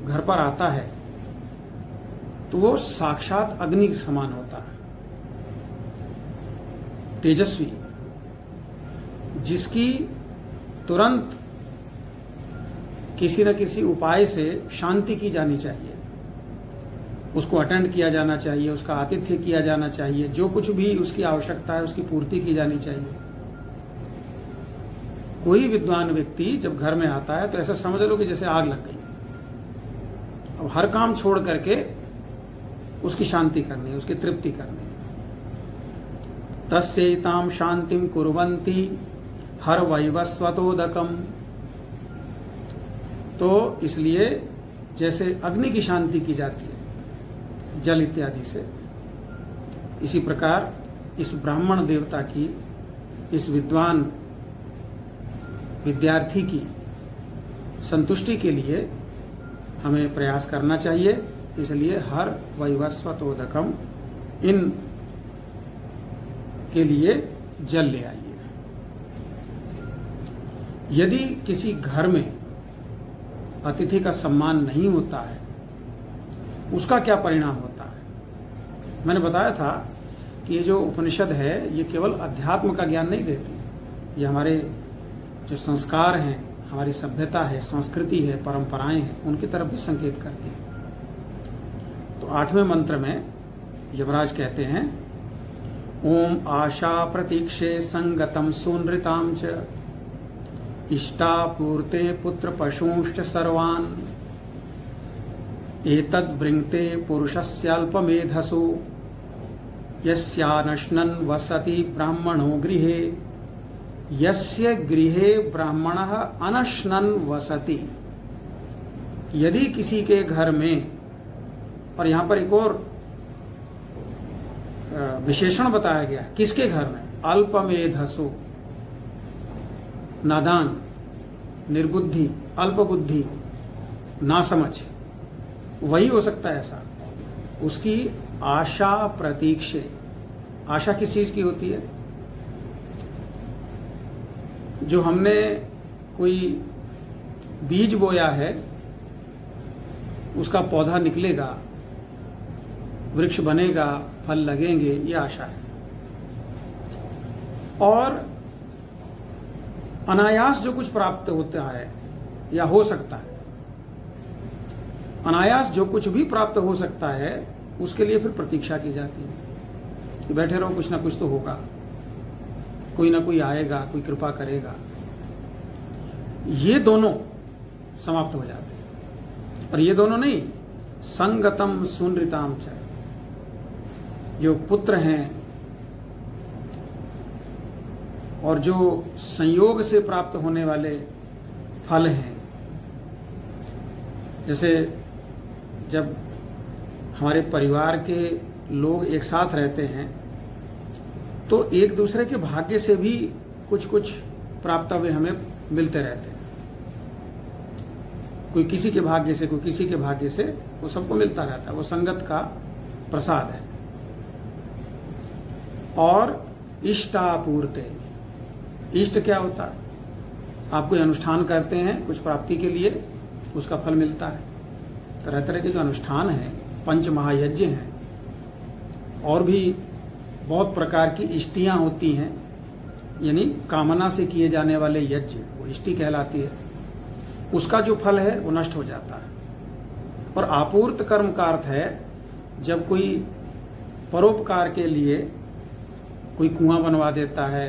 घर पर आता है तो वो साक्षात अग्नि के समान होता है, तेजस्वी, जिसकी तुरंत किसी न किसी उपाय से शांति की जानी चाहिए, उसको अटेंड किया जाना चाहिए, उसका आतिथ्य किया जाना चाहिए, जो कुछ भी उसकी आवश्यकता है उसकी पूर्ति की जानी चाहिए। कोई विद्वान व्यक्ति जब घर में आता है तो ऐसा समझ लो कि जैसे आग लग गई, अब हर काम छोड़ करके उसकी शांति करनी है, उसकी तृप्ति करनी है। तस्यैतां शांतिं कुर्वन्ति हर वैवस्वतोदकम्, तो इसलिए जैसे अग्नि की शांति की जाती है जल इत्यादि से, इसी प्रकार इस ब्राह्मण देवता की, इस विद्वान विद्यार्थी की संतुष्टि के लिए हमें प्रयास करना चाहिए। इसलिए हर वैवस्वतोदकम, इन के लिए जल ले आइए। यदि किसी घर में अतिथि का सम्मान नहीं होता है, उसका क्या परिणाम होता है? मैंने बताया था कि ये जो उपनिषद है ये केवल अध्यात्म का ज्ञान नहीं देती, ये हमारे जो संस्कार हैं, हमारी सभ्यता है, संस्कृति है, परंपराएं हैं, उनकी तरफ भी संकेत करती है। तो 8वें मंत्र में यमराज कहते हैं, ओम आशा प्रतीक्षे संगतम सुनृताम च इष्टापूर्ते पुत्र पशूंश्च सर्वान् एतद् वृंक्ते पुरुषस्याल्पमेधसो यस्यानश्नन् वसति ब्राह्मणो गृहे यस्य गृहे ब्राह्मणः अनश्नन् वसति। यदि किसी के घर में, और यहां पर एक और विशेषण बताया गया, किसके घर में? अल्पमेधसो, नादान, निर्बुद्धि, अल्पबुद्धि, नासमझ, वही हो सकता है ऐसा। उसकी आशा प्रतीक्षे, आशा किस चीज की होती है? जो हमने कोई बीज बोया है उसका पौधा निकलेगा, वृक्ष बनेगा, फल लगेंगे, ये आशा है। और अनायास जो कुछ प्राप्त होता है या हो सकता है, अनायास जो कुछ भी प्राप्त हो सकता है उसके लिए फिर प्रतीक्षा की जाती है कि बैठे रहो, कुछ ना कुछ तो होगा, कोई ना कोई आएगा, कोई कृपा करेगा। ये दोनों समाप्त हो जाते हैं। और ये दोनों नहीं, संगतम सुनृताम च, जो पुत्र हैं और जो संयोग से प्राप्त होने वाले फल हैं, जैसे जब हमारे परिवार के लोग एक साथ रहते हैं तो एक दूसरे के भाग्य से भी कुछ कुछ प्राप्तव्य हमें मिलते रहते हैं। कोई किसी के भाग्य से, कोई किसी के भाग्य से, वो सबको मिलता रहता है, वो संगत का प्रसाद है। और इष्टापूर्ते, इष्ट क्या होता है? आप कोई अनुष्ठान करते हैं कुछ प्राप्ति के लिए, उसका फल मिलता है। तरह तरह के जो अनुष्ठान हैं, पंच महायज्ञ हैं, और भी बहुत प्रकार की इष्टियां होती हैं, यानी कामना से किए जाने वाले यज्ञ, वो इष्टि कहलाती है। उसका जो फल है वो नष्ट हो जाता है। और आपूर्त कर्म का अर्थ है जब कोई परोपकार के लिए कोई कुआं बनवा देता है,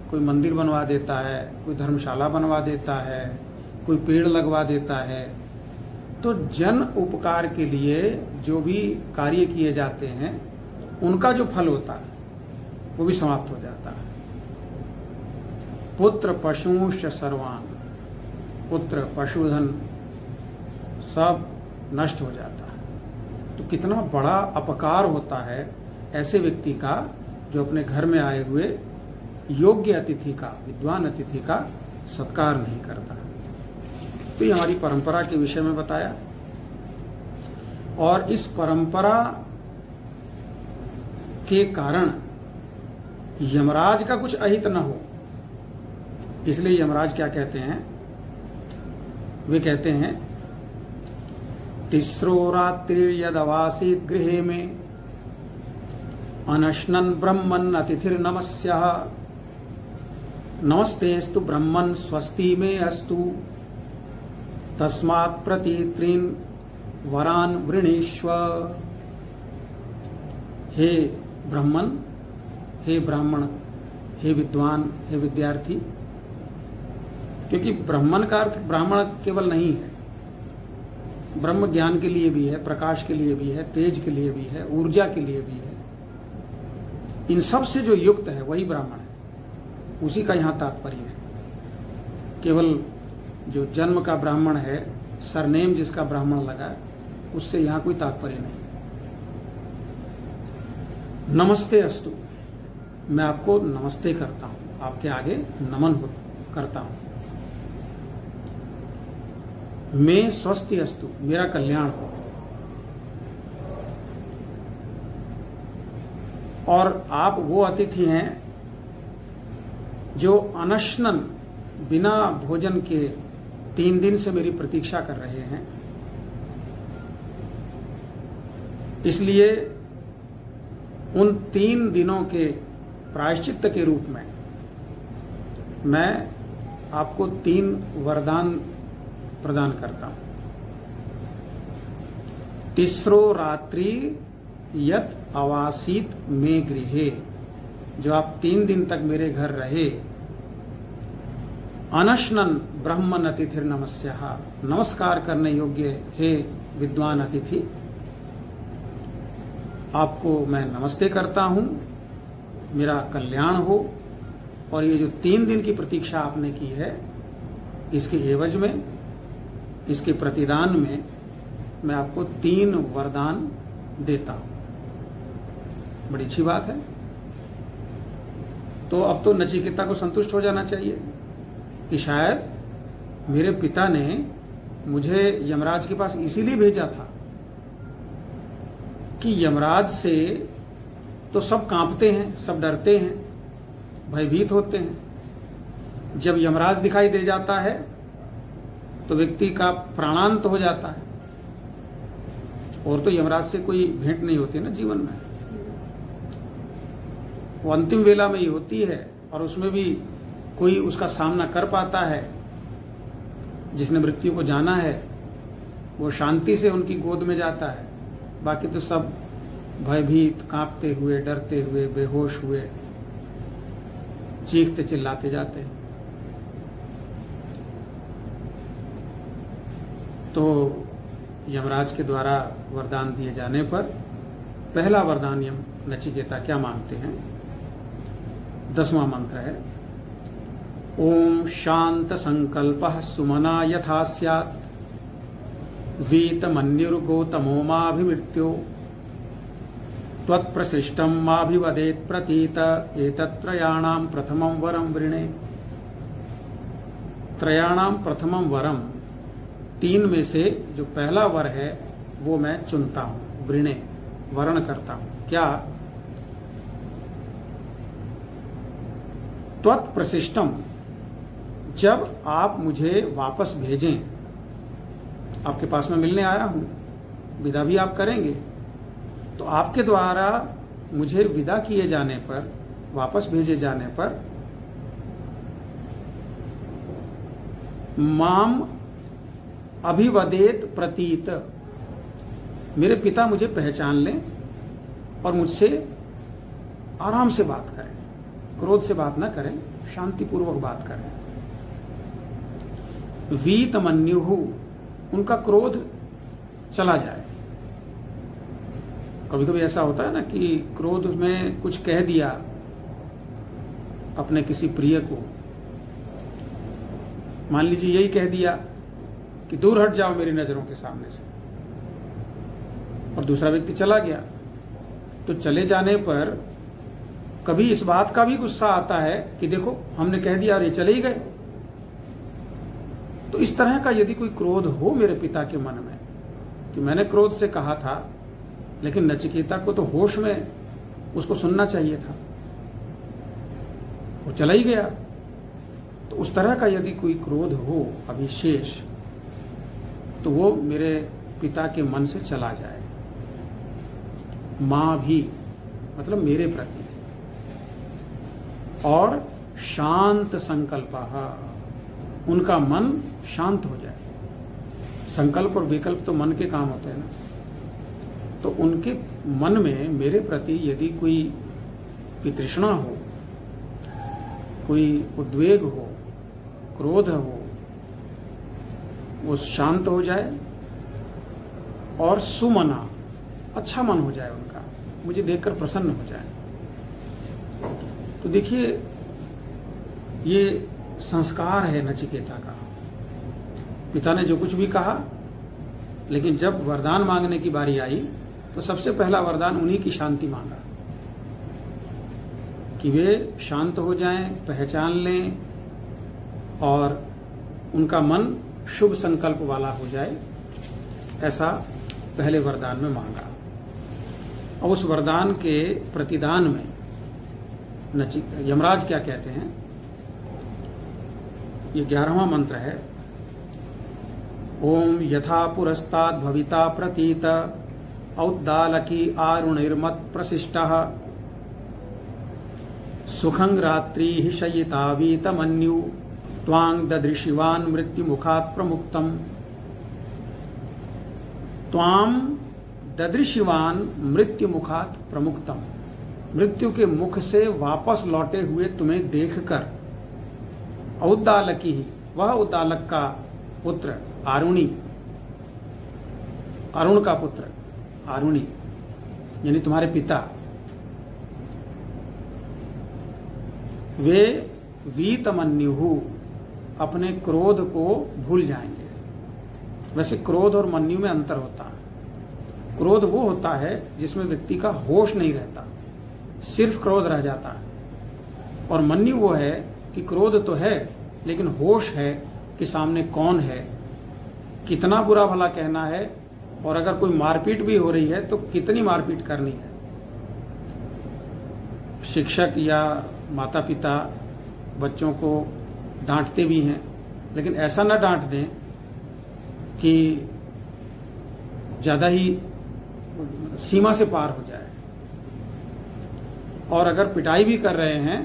कोई मंदिर बनवा देता है, कोई धर्मशाला बनवा देता है, कोई पेड़ लगवा देता है, तो जन उपकार के लिए जो भी कार्य किए जाते हैं उनका जो फल होता है वो भी समाप्त हो जाता है। पुत्र पशुश्च सर्वान, पुत्र पशुधन सब नष्ट हो जाता है। तो कितना बड़ा अपकार होता है ऐसे व्यक्ति का जो अपने घर में आए हुए योग्य अतिथि का, विद्वान अतिथि का सत्कार नहीं करता। तो ये हमारी परंपरा के विषय में बताया। और इस परंपरा के कारण यमराज का कुछ अहित न हो, इसलिए यमराज क्या कहते हैं, वे कहते हैं तिस्रो रात्रिर्यदवासीत् गृहे में अनश्नन् ब्रह्मन् अतिथिर् नमस्यः नमस्तेस्तु ब्रह्मन् स्वस्ति में अस्तु तस्मात् प्रतित्रीन् वरान वृणीष्व। हे ब्रह्मन, हे ब्राह्मण, हे विद्वान, हे विद्यार्थी, क्योंकि ब्राह्मण का अर्थ ब्राह्मण केवल नहीं है, ब्रह्म ज्ञान के लिए भी है, प्रकाश के लिए भी है, तेज के लिए भी है, ऊर्जा के लिए भी है। इन सब से जो युक्त है वही ब्राह्मण है, उसी का यहां तात्पर्य है। केवल जो जन्म का ब्राह्मण है, सरनेम जिसका ब्राह्मण लगा है, उससे यहां कोई तात्पर्य नहीं। नमस्ते अस्तु, मैं आपको नमस्ते करता हूं, आपके आगे नमन करता हूं। मैं स्वस्ति अस्तु, मेरा कल्याण हो। और आप वो अतिथि हैं जो अनशनन, बिना भोजन के 3 दिन से मेरी प्रतीक्षा कर रहे हैं, इसलिए उन 3 दिनों के प्रायश्चित्त के रूप में मैं आपको 3 वरदान प्रदान करता हूं। तिस्रो रात्रि यत अवासीत में गृहे, जो आप 3 दिन तक मेरे घर रहे, अनशनन ब्रह्मन अतिथिर नमस्यः, नमस्कार करने योग्य हे विद्वान अतिथि, आपको मैं नमस्ते करता हूं, मेरा कल्याण हो। और ये जो 3 दिन की प्रतीक्षा आपने की है, इसके एवज में, इसके प्रतिदान में मैं आपको 3 वरदान देता हूं। बड़ी अच्छी बात है। तो अब तो नचिकेता को संतुष्ट हो जाना चाहिए कि शायद मेरे पिता ने मुझे यमराज के पास इसीलिए भेजा था कि यमराज से तो सब कांपते हैं, सब डरते हैं, भयभीत होते हैं। जब यमराज दिखाई दे जाता है तो व्यक्ति का प्राणांत हो जाता है। और तो यमराज से कोई भेंट नहीं होती ना जीवन में, वो अंतिम वेला में ही होती है। और उसमें भी कोई उसका सामना कर पाता है, जिसने मृत्यु को जाना है, वो शांति से उनकी गोद में जाता है। बाकी तो सब भयभीत, कांपते हुए, डरते हुए, बेहोश हुए, चीखते चिल्लाते जाते हैं। तो यमराज के द्वारा वरदान दिए जाने पर पहला वरदान यम नचिकेता क्या मांगते हैं? 10वां मंत्र है, ओम शांत संकल्पः सुमना यथा स्यात् वीतमन्युर्गोतमो माभिमृत्यो त्वत्प्रशिष्टं माभिवदेत् प्रतीत एतत्त्रयाणां प्रथमं वरं वृणे। त्रयाणां प्रथमं वरम, 3 में से जो पहला वर है वो मैं चुनता हूं, वृणे, वर्ण करता हूं। क्या? त्वत्प्रशिष्टम, जब आप मुझे वापस भेजें, आपके पास में मिलने आया हूं, विदा भी आप करेंगे, तो आपके द्वारा मुझे विदा किए जाने पर, वापस भेजे जाने पर, माम अभिवदेत प्रतीत, मेरे पिता मुझे पहचान लें और मुझसे आराम से बात करें, क्रोध से बात ना करें, शांतिपूर्वक बात करें। वीतमन्युः, उनका क्रोध चला जाए। कभी कभी ऐसा होता है ना कि क्रोध में कुछ कह दिया अपने किसी प्रिय को, मान लीजिए यही कह दिया कि दूर हट जाओ मेरी नजरों के सामने से, और दूसरा व्यक्ति चला गया, तो चले जाने पर कभी इस बात का भी गुस्सा आता है कि देखो हमने कह दिया और ये चले ही गए। तो इस तरह का यदि कोई क्रोध हो मेरे पिता के मन में कि मैंने क्रोध से कहा था, लेकिन नचिकेता को तो होश में उसको सुनना चाहिए था, वो चला ही गया, तो उस तरह का यदि कोई क्रोध हो अभिशेष, तो वो मेरे पिता के मन से चला जाए। मां भी मतलब मेरे प्रति, और शांत संकल्प, उनका मन शांत हो जाए। संकल्प और विकल्प तो मन के काम होते हैं ना, तो उनके मन में मेरे प्रति यदि कोई वितृष्णा हो, कोई उद्वेग हो, क्रोध हो, वो शांत हो जाए और सुमना, अच्छा मन हो जाए उनका, मुझे देखकर प्रसन्न हो जाए। तो देखिए ये संस्कार है नचिकेता का। पिता ने जो कुछ भी कहा, लेकिन जब वरदान मांगने की बारी आई तो सबसे पहला वरदान उन्हीं की शांति मांगा कि वे शांत हो जाएं, पहचान लें और उनका मन शुभ संकल्प वाला हो जाए, ऐसा पहले वरदान में मांगा। और उस वरदान के प्रतिदान में यमराज क्या कहते हैं, ये 11वां मंत्र है। ओम यथा पुरस्ताद भविता प्रतीत औद्दालकी आरुणिर्मत प्रशिष्टः सुखं रात्रि शयितावीत मन्यु त्वां ददृशिवान मृत्यु मुखात् प्रमुक्तम। त्वां ददृशिवान मृत्यु मुखात् प्रमुक्तम, मृत्यु के मुख से वापस लौटे हुए तुम्हें देखकर, औद्दालकी ही, वह उद्दालक का पुत्र आरुणि, अरुण का पुत्र आरुणि यानी तुम्हारे पिता, वे वीतमन्यु, अपने क्रोध को भूल जाएंगे। वैसे क्रोध और मन्यु में अंतर होता है। क्रोध वो होता है जिसमें व्यक्ति का होश नहीं रहता, सिर्फ क्रोध रह जाता है, और मन्यु वो है कि क्रोध तो है लेकिन होश है कि सामने कौन है, कितना बुरा भला कहना है, और अगर कोई मारपीट भी हो रही है तो कितनी मारपीट करनी है। शिक्षक या माता पिता बच्चों को डांटते भी हैं, लेकिन ऐसा ना डांट दें कि ज्यादा ही सीमा से पार हो जाए। और अगर पिटाई भी कर रहे हैं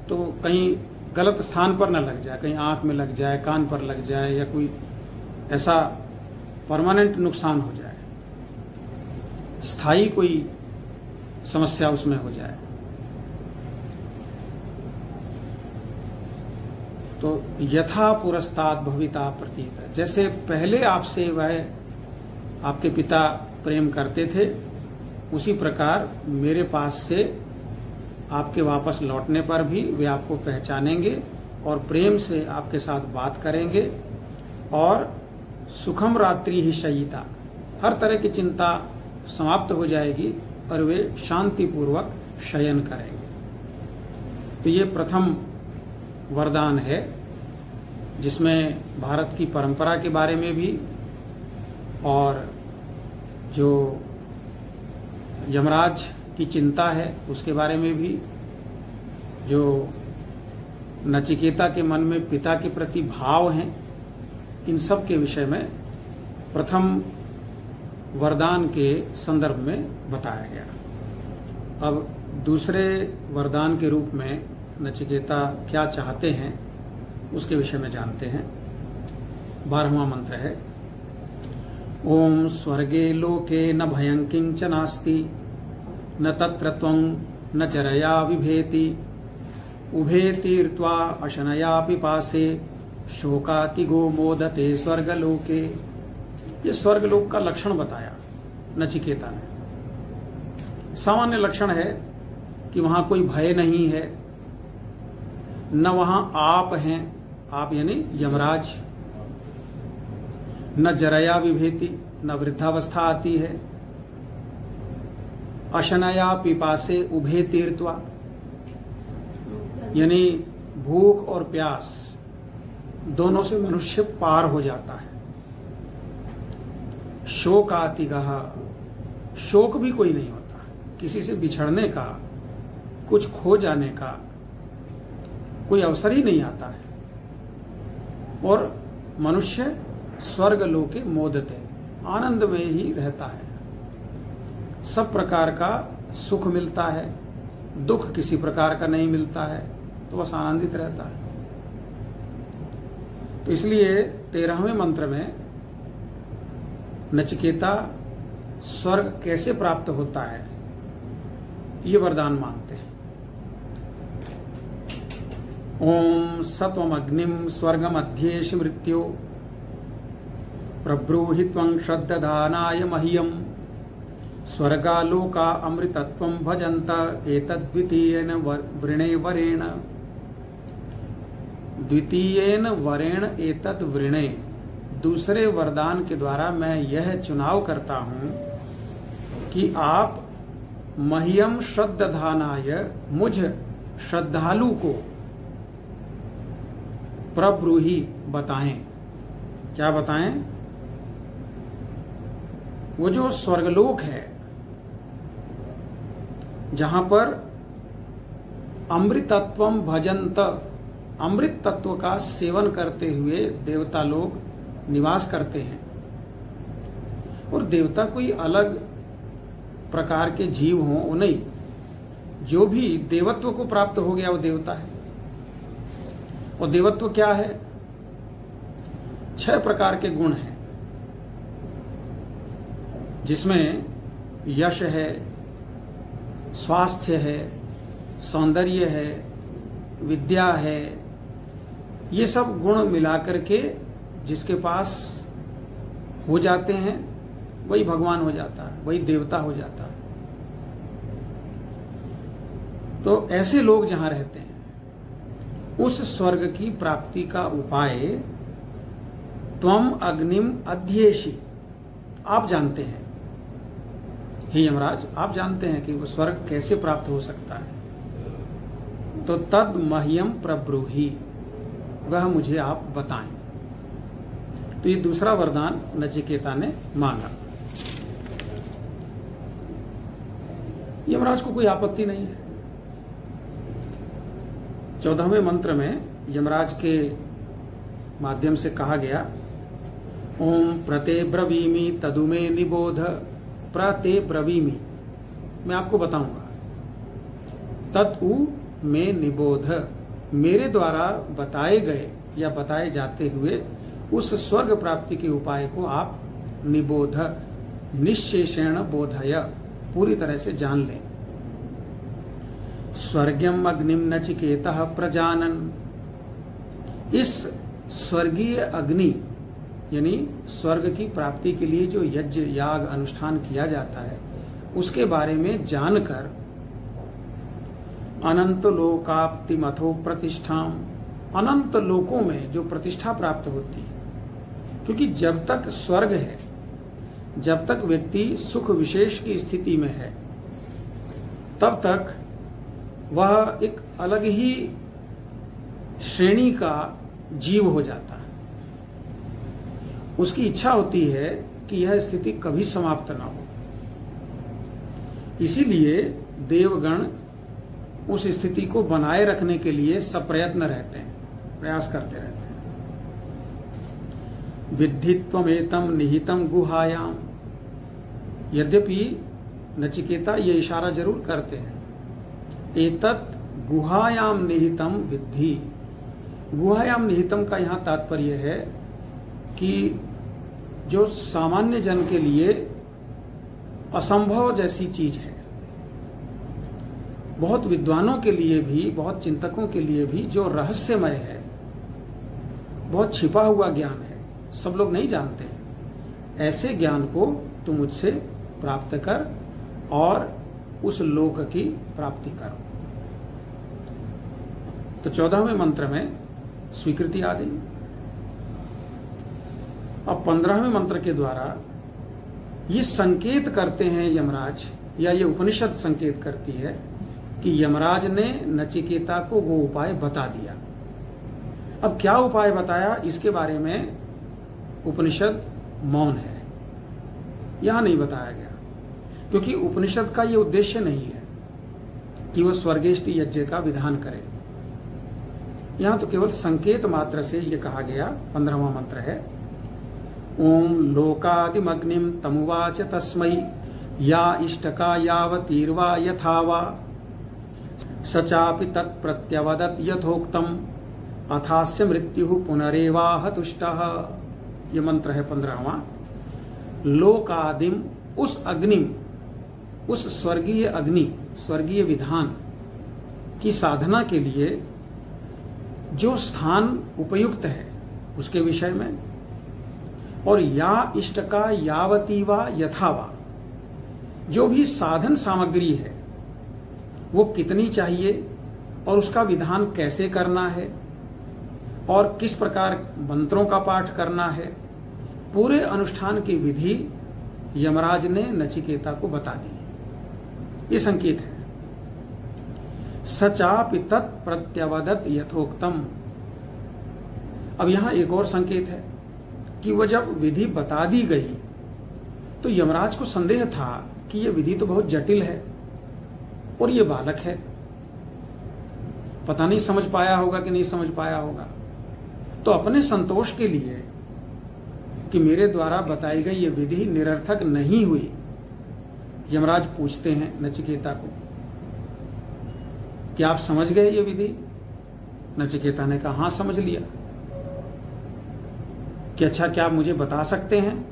तो कहीं गलत स्थान पर न लग जाए, कहीं आंख में लग जाए, कान पर लग जाए, या कोई ऐसा परमानेंट नुकसान हो जाए, स्थायी कोई समस्या उसमें हो जाए। तो यथा पुरस्ताद भविता प्रतीत, जैसे पहले आपसे वह आपके पिता प्रेम करते थे, उसी प्रकार मेरे पास से आपके वापस लौटने पर भी वे आपको पहचानेंगे और प्रेम से आपके साथ बात करेंगे, और सुखम रात्रि ही शयिता, हर तरह की चिंता समाप्त हो जाएगी और वे शांतिपूर्वक शयन करेंगे। तो ये प्रथम वरदान है जिसमें भारत की परंपरा के बारे में भी और जो यमराज की चिंता है उसके बारे में भी, जो नचिकेता के मन में पिता के प्रति भाव हैं, इन सब के विषय में प्रथम वरदान के संदर्भ में बताया गया। अब दूसरे वरदान के रूप में नचिकेता क्या चाहते हैं उसके विषय में जानते हैं। 12वां मंत्र है, ओम स्वर्गे लोके न भयं किंच नास्ति न तत्र त्वं न चरया विभेति उभे तीर्त्वा अशनया पिपासे शोकातिगो मोदते स्वर्गलोके। ये स्वर्गलोक का लक्षण बताया नचिकेता ने। सामान्य लक्षण है कि वहां कोई भय नहीं है, न वहां आप हैं, आप यानी यमराज, न जरया विभेति, न वृद्धावस्था आती है, अशनया पिपासे उभे तीर्थवा, यानी भूख और प्यास दोनों से मनुष्य पार हो जाता है। शोकातिगः, शोक भी कोई नहीं होता, किसी से बिछड़ने का, कुछ खो जाने का कोई अवसर ही नहीं आता है। और मनुष्य स्वर्ग लोके मोदते, आनंद में ही रहता है। सब प्रकार का सुख मिलता है, दुख किसी प्रकार का नहीं मिलता है, तो बस आनंदित रहता है। तो इसलिए 13वें मंत्र में नचिकेता स्वर्ग कैसे प्राप्त होता है ये वरदान मांगते हैं। ओम सत्वमग्निम स्वर्गमध्येश मृत्यो प्रब्रूहि त्वं श्रद्धानाय मह्यम स्वर्गालोका अमृतत्वं भजन्त एतद्वितीयेन वृणे वरेण। द्वितीयेन वरेण एतद् वृणे, दूसरे वरदान के द्वारा मैं यह चुनाव करता हूं कि आप मह्यम श्रद्धानाय, मुझ श्रद्धालु को प्रब्रूहि बताएं। क्या बताएं? वो जो स्वर्गलोक है जहां पर अमृतत्वम भजंत, अमृत तत्व का सेवन करते हुए देवता लोग निवास करते हैं। और देवता कोई अलग प्रकार के जीव हों वो नहीं, जो भी देवत्व को प्राप्त हो गया वो देवता है। और देवत्व क्या है? 6 प्रकार के गुण हैं, जिसमें यश है, स्वास्थ्य है, सौंदर्य है, विद्या है। ये सब गुण मिलाकर के जिसके पास हो जाते हैं वही भगवान हो जाता है, वही देवता हो जाता है। तो ऐसे लोग जहां रहते हैं उस स्वर्ग की प्राप्ति का उपाय त्वम अग्निम अध्येषि, आप जानते हैं। हे यमराज, आप जानते हैं कि वो स्वर्ग कैसे प्राप्त हो सकता है, तो तद मह्यम प्रब्रूहि, वह मुझे आप बताएं। तो ये दूसरा वरदान नचिकेता ने मांगा। यमराज को कोई आपत्ति नहीं है। 14वें मंत्र में यमराज के माध्यम से कहा गया, ओम प्रते ब्रवीमि तदुमे निबोध, प्रते ब्रवीमि, मैं आपको बताऊंगा, तत्उ में निबोध, मेरे द्वारा बताए गए या बताए जाते हुए उस स्वर्ग प्राप्ति के उपाय को आप निबोध, निश्शेषेण बोधय, पूरी तरह से जान लें। स्वर्गम अग्निम नचिकेतः प्रजानन, इस स्वर्गीय अग्नि यानी स्वर्ग की प्राप्ति के लिए जो यज्ञ याग अनुष्ठान किया जाता है उसके बारे में जानकर अनंत लोकाप्ति मथो प्रतिष्ठाम, अनंत लोकों में जो प्रतिष्ठा प्राप्त होती है। क्योंकि जब तक स्वर्ग है, जब तक व्यक्ति सुख विशेष की स्थिति में है, तब तक वह एक अलग ही श्रेणी का जीव हो जाता है। उसकी इच्छा होती है कि यह स्थिति कभी समाप्त ना हो। इसीलिए देवगण उस स्थिति को बनाए रखने के लिए सप्रयत्न रहते हैं, प्रयास करते रहते हैं। विद्धित्वमेतम निहितम गुहायाम, यद्यपि नचिकेता ये इशारा जरूर करते हैं, एतत् गुहायाम निहितम विद्धि। गुहायाम निहितम का यहां तात्पर्य है कि जो सामान्य जन के लिए असंभव जैसी चीज है, बहुत विद्वानों के लिए भी, बहुत चिंतकों के लिए भी जो रहस्यमय है, बहुत छिपा हुआ ज्ञान है, सब लोग नहीं जानते हैं, ऐसे ज्ञान को तू मुझसे प्राप्त कर और उस लोक की प्राप्ति करो। तो 14वें मंत्र में स्वीकृति आ गई। अब 15वें मंत्र के द्वारा ये संकेत करते हैं यमराज, या ये उपनिषद संकेत करती है कि यमराज ने नचिकेता को वो उपाय बता दिया। अब क्या उपाय बताया इसके बारे में उपनिषद मौन है, यहां नहीं बताया गया, क्योंकि उपनिषद का ये उद्देश्य नहीं है कि वह स्वर्गेष्टि यज्ञ का विधान करे। यहां तो केवल संकेत मात्र से ये कहा गया। 15वां मंत्र है, ओम लोकादिमग्निम तमुवाच तस्मै या इष्टका यावतीर्वा यथावा सचापि तत्प्रत्यवदत् यथोक्तम अथास्य मृत्यु पुनरेवाह तुष्टः। ये मंत्र है 15वां। लोकादिम, उस अग्नि, उस स्वर्गीय अग्नि, स्वर्गीय विधान की साधना के लिए जो स्थान उपयुक्त है उसके विषय में, और या इष्टका यावतीवा यथावा, जो भी साधन सामग्री है वो कितनी चाहिए और उसका विधान कैसे करना है और किस प्रकार मंत्रों का पाठ करना है, पूरे अनुष्ठान की विधि यमराज ने नचिकेता को बता दी। ये संकेत है। सचापि तत्प्रत्यवदत् यथोक्तम। अब यहां एक और संकेत है कि वह जब विधि बता दी गई तो यमराज को संदेह था कि यह विधि तो बहुत जटिल है और ये बालक है, पता नहीं समझ पाया होगा कि नहीं समझ पाया होगा। तो अपने संतोष के लिए कि मेरे द्वारा बताई गई ये विधि निरर्थक नहीं हुई, यमराज पूछते हैं नचिकेता को, क्या आप समझ गए ये विधि? नचिकेता ने कहा, हां समझ लिया। कि अच्छा, क्या आप मुझे बता सकते हैं?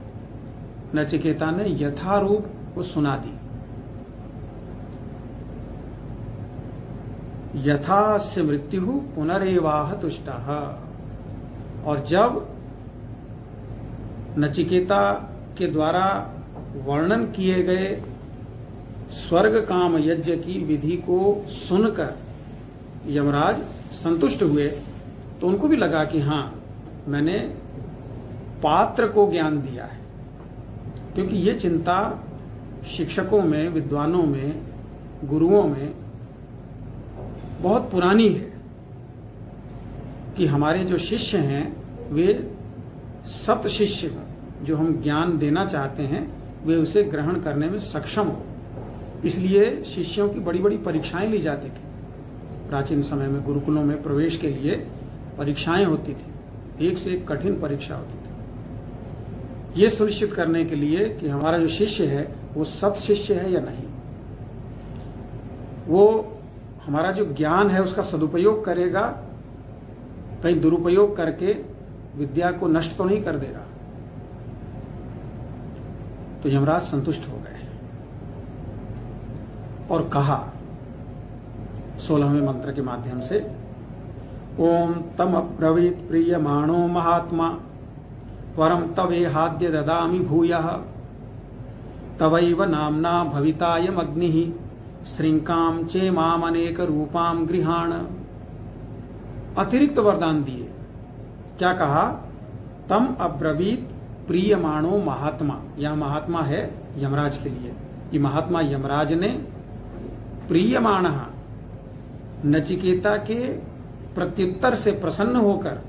नचिकेता ने यथारूप को सुना दी। यथास्य मृत्यु पुनरेवाह तुष्टः। और जब नचिकेता के द्वारा वर्णन किए गए स्वर्ग काम यज्ञ की विधि को सुनकर यमराज संतुष्ट हुए तो उनको भी लगा कि हां, मैंने पात्र को ज्ञान दिया है। क्योंकि ये चिंता शिक्षकों में, विद्वानों में, गुरुओं में बहुत पुरानी है कि हमारे जो शिष्य हैं वे सत शिष्य हों, जो हम ज्ञान देना चाहते हैं वे उसे ग्रहण करने में सक्षम हो। इसलिए शिष्यों की बड़ी बड़ी परीक्षाएं ली जाती थी। प्राचीन समय में गुरुकुलों में प्रवेश के लिए परीक्षाएं होती थी, एक से एक कठिन परीक्षा होती थी, ये सुनिश्चित करने के लिए कि हमारा जो शिष्य है वो सत शिष्य है या नहीं, वो हमारा जो ज्ञान है उसका सदुपयोग करेगा, कहीं दुरुपयोग करके विद्या को नष्ट तो नहीं कर देगा। तो यमराज संतुष्ट हो गए और कहा 16वें मंत्र के माध्यम से, ओम तम अब्रवीत प्रियमाणो महात्मा वरम तवेहाद्य ददामि भूयः तवैव नाम्ना भवितायम अग्निः श्रृंकाम चे माम अनेक रूपाम गृहाण। अतिरिक्त वरदान दिए। क्या कहा? तम अब्रवीत प्रियमाणो महात्मा। यह महात्मा है यमराज के लिए। ये महात्मा यमराज ने प्रियमाण नचिकेता के प्रत्युत्तर से प्रसन्न होकर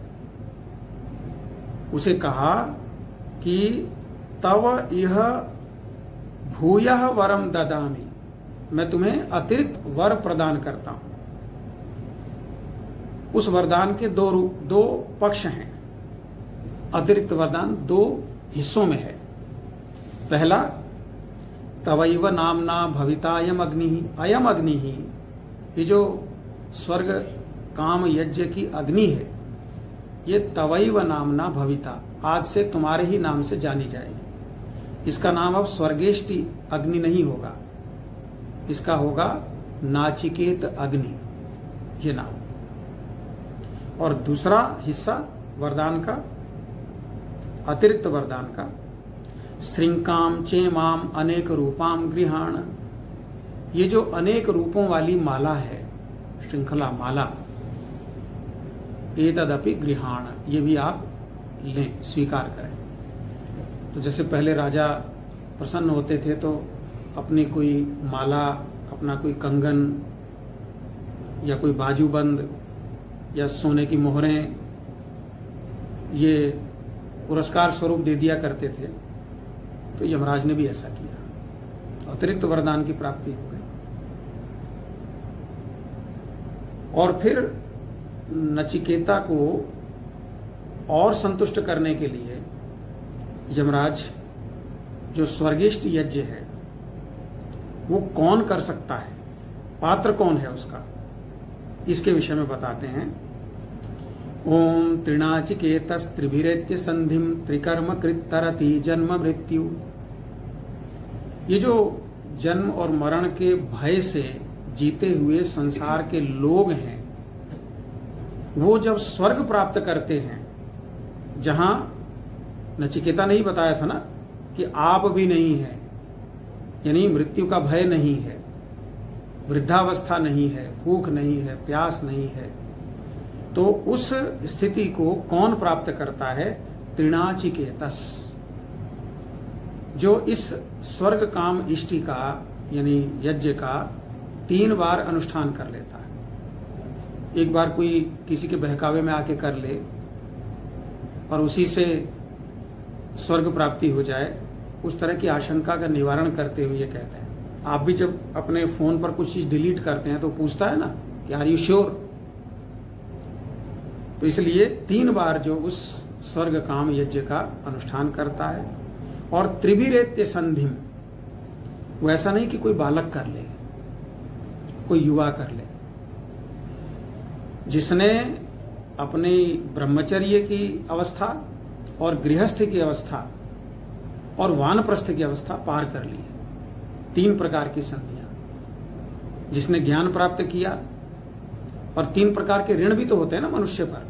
उसे कहा कि तव इह भूयः वरम ददामि, मैं तुम्हें अतिरिक्त वर प्रदान करता हूं। उस वरदान के दो पक्ष हैं। अतिरिक्त वरदान दो हिस्सों में है। पहला, तवैव नामना भवितायम अग्नि। अयम अग्नि ही, ये जो स्वर्ग काम यज्ञ की अग्नि है, ये तवैव नामना भविता, आज से तुम्हारे ही नाम से जानी जाएगी। इसका नाम अब स्वर्गेष्टि अग्नि नहीं होगा, इसका होगा नाचिकेत अग्नि, ये नाम। और दूसरा हिस्सा वरदान का, अतिरिक्त वरदान का, श्रृंकाम चेमाम अनेक रूपाम गृहाण। ये जो अनेक रूपों वाली माला है, श्रृंखला माला, एतदपि गृहाण, ये भी आप लें, स्वीकार करें। तो जैसे पहले राजा प्रसन्न होते थे तो अपनी कोई माला, अपना कोई कंगन या कोई बाजूबंद या सोने की मोहरें ये पुरस्कार स्वरूप दे दिया करते थे, तो यमराज ने भी ऐसा किया, अतिरिक्त वरदान की प्राप्ति हो गई। और फिर नचिकेता को और संतुष्ट करने के लिए यमराज जो स्वर्गिष्ठ यज्ञ है वो कौन कर सकता है, पात्र कौन है उसका, इसके विषय में बताते हैं। ओम त्रिनाचिकेतस्त्रिभिरेत्य संधिम त्रिकर्म कृत तरति जन्म मृत्यु। ये जो जन्म और मरण के भय से जीते हुए संसार के लोग हैं, वो जब स्वर्ग प्राप्त करते हैं, जहां नचिकेता ने ही बताया था ना कि आप भी नहीं है, यानी मृत्यु का भय नहीं है, वृद्धावस्था नहीं है, भूख नहीं है, प्यास नहीं है, तो उस स्थिति को कौन प्राप्त करता है? त्रिनाचिकेतस, जो इस स्वर्ग काम इष्टि का यानी यज्ञ का 3 बार अनुष्ठान कर लेता है। एक बार कोई किसी के बहकावे में आके कर ले और उसी से स्वर्ग प्राप्ति हो जाए, उस तरह की आशंका का निवारण करते हुए ये कहते हैं। आप भी जब अपने फोन पर कुछ चीज डिलीट करते हैं तो पूछता है ना कि आर यू श्योर, तो इसलिए 3 बार जो उस स्वर्ग काम यज्ञ का अनुष्ठान करता है। और त्रिभिरेत्य संधिम, वो ऐसा नहीं कि कोई बालक कर ले, कोई युवा कर ले, जिसने अपनी ब्रह्मचर्य की अवस्था और गृहस्थ की अवस्था और वानप्रस्थ की अवस्था पार कर ली। 3 प्रकार की संधियां, जिसने ज्ञान प्राप्त किया, और 3 प्रकार के ऋण भी तो होते हैं ना मनुष्य पर,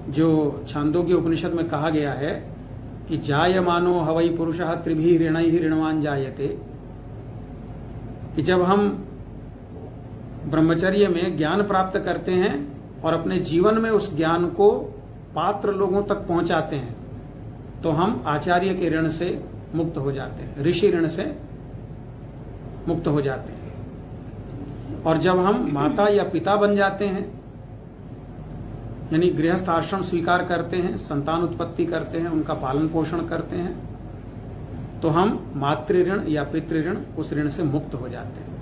जो छांदोग्य उपनिषद में कहा गया है कि जायमानो हवै पुरुषः त्रिभिः ऋणैः ऋणवान जायते, कि जब हम ब्रह्मचर्य में ज्ञान प्राप्त करते हैं और अपने जीवन में उस ज्ञान को पात्र लोगों तक पहुंचाते हैं, तो हम आचार्य के ऋण से मुक्त हो जाते हैं, ऋषि ऋण से मुक्त हो जाते हैं। और जब हम माता या पिता बन जाते हैं, यानी गृहस्थ आश्रम स्वीकार करते हैं, संतान उत्पत्ति करते हैं, उनका पालन पोषण करते हैं, तो हम मातृ ऋण या पितृ ऋण, उस ऋण से मुक्त हो जाते हैं।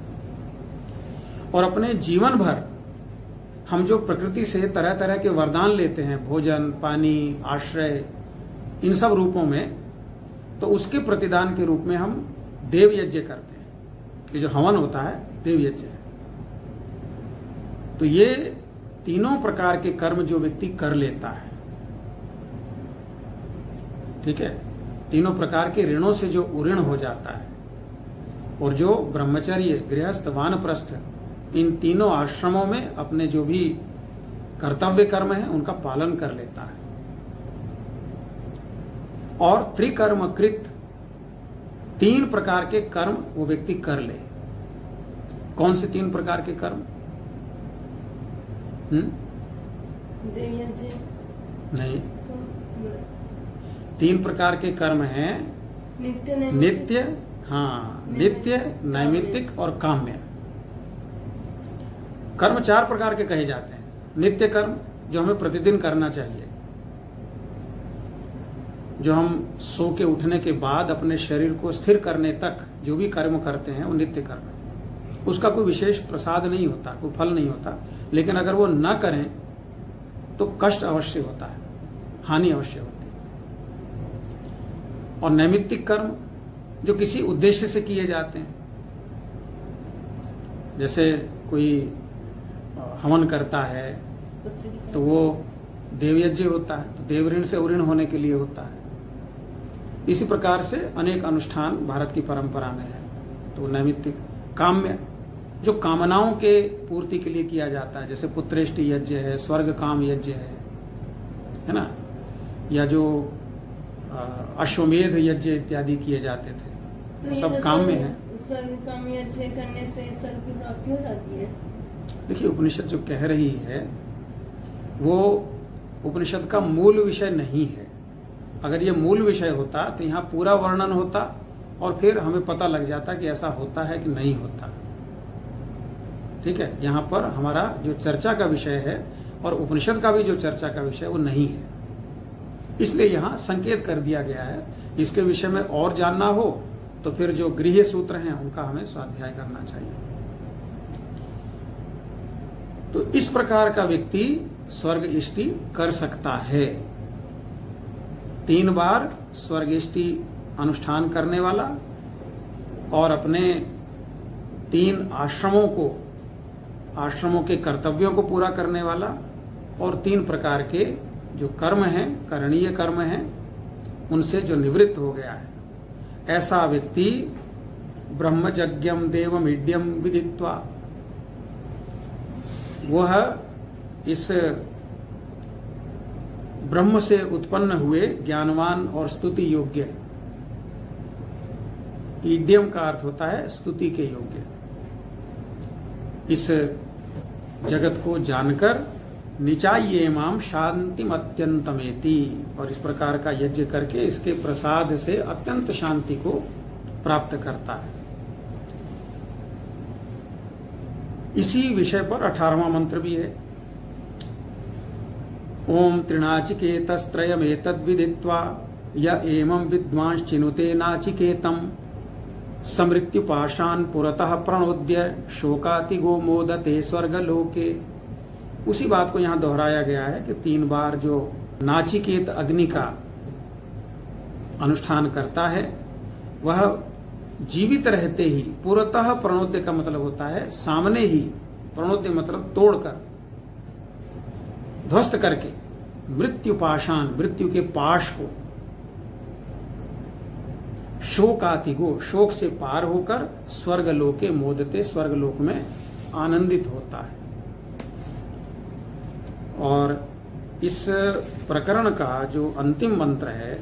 और अपने जीवन भर हम जो प्रकृति से तरह तरह के वरदान लेते हैं, भोजन, पानी, आश्रय, इन सब रूपों में, तो उसके प्रतिदान के रूप में हम देव यज्ञ करते हैं। ये जो हवन होता है देव यज्ञ है। तो ये 3 प्रकार के कर्म जो व्यक्ति कर लेता है, ठीक है, 3 प्रकार के ऋणों से जो उऋण हो जाता है, और जो ब्रह्मचर्य, गृहस्थ, वानप्रस्थ, इन 3 आश्रमों में अपने जो भी कर्तव्य कर्म है उनका पालन कर लेता है, और त्रिकर्म कृत 3 प्रकार के कर्म वो व्यक्ति कर ले। कौन से 3 प्रकार के कर्म? नहीं, 3 प्रकार के कर्म हैं नित्य, हाँ, नित्य, नैमित्तिक और काम्य। कर्म 4 प्रकार के कहे जाते हैं। नित्य कर्म जो हमें प्रतिदिन करना चाहिए, जो हम सो के उठने के बाद अपने शरीर को स्थिर करने तक जो भी कर्म करते हैं वो नित्य कर्म है। उसका कोई विशेष प्रसाद नहीं होता, कोई फल नहीं होता, लेकिन अगर वो न करें तो कष्ट अवश्य होता है, हानि अवश्य होती है। और नैमित्तिक कर्म जो किसी उद्देश्य से किए जाते हैं, जैसे कोई हवन करता है तो वो देवयज्ञ होता है, तो देवऋण से उऋण होने के लिए होता है। इसी प्रकार से अनेक अनुष्ठान भारत की परंपरा में है। तो नैमित्तिक, काम्य जो कामनाओं के पूर्ति के लिए किया जाता है, जैसे पुत्रेष्टि यज्ञ है, स्वर्ग काम यज्ञ है ना, या जो अश्वमेध यज्ञ इत्यादि किए जाते थे, तो सब काम्य है। स्वर्ग काम यज्ञ करने से स्वर्ग की प्राप्ति हो जाती है। देखिए, उपनिषद जो कह रही है वो उपनिषद का मूल विषय नहीं है। अगर ये मूल विषय होता तो यहाँ पूरा वर्णन होता और फिर हमें पता लग जाता कि ऐसा होता है कि नहीं होता। ठीक है, यहाँ पर हमारा जो चर्चा का विषय है और उपनिषद का भी जो चर्चा का विषय वो नहीं है, इसलिए यहाँ संकेत कर दिया गया है। इसके विषय में और जानना हो तो फिर जो गृह्य सूत्र हैं उनका हमें स्वाध्याय करना चाहिए। तो इस प्रकार का व्यक्ति स्वर्ग इष्टि कर सकता है। 3 बार स्वर्ग इष्टि अनुष्ठान करने वाला और अपने 3 आश्रमों के कर्तव्यों को पूरा करने वाला और 3 प्रकार के जो कर्म हैं, करणीय कर्म हैं, उनसे जो निवृत्त हो गया है, ऐसा व्यक्ति ब्रह्मयज्ञम देवमीड्यम विदित्वा, वह इस ब्रह्म से उत्पन्न हुए ज्ञानवान और स्तुति योग्य, ईड्यम का अर्थ होता है स्तुति के योग्य, इस जगत को जानकर निचाइये माम शांतिम अत्यंतमेति, और इस प्रकार का यज्ञ करके इसके प्रसाद से अत्यंत शांति को प्राप्त करता है। इसी विषय पर 18वां मंत्र भी है। ओम त्रिनाचिकेतस्त्रयमेतद्विदित्वा य एवं विद्वांश्चिनुते नाचिकेतम समृत्युपाशान् पुरतः प्रणोद्य शोकातिगो मोदते स्वर्गलोके। उसी बात को यहाँ दोहराया गया है कि 3 बार जो नाचिकेत अग्नि का अनुष्ठान करता है वह जीवित रहते ही, पुरतः प्रणोद्य का मतलब होता है सामने ही, प्रणोद्य मतलब तोड़कर, ध्वस्त करके, मृत्युपाशान, मृत्यु के पाश को, शोकातिगो, शोक से पार होकर स्वर्गलोके मोदते, स्वर्गलोक में आनंदित होता है। और इस प्रकरण का जो अंतिम मंत्र है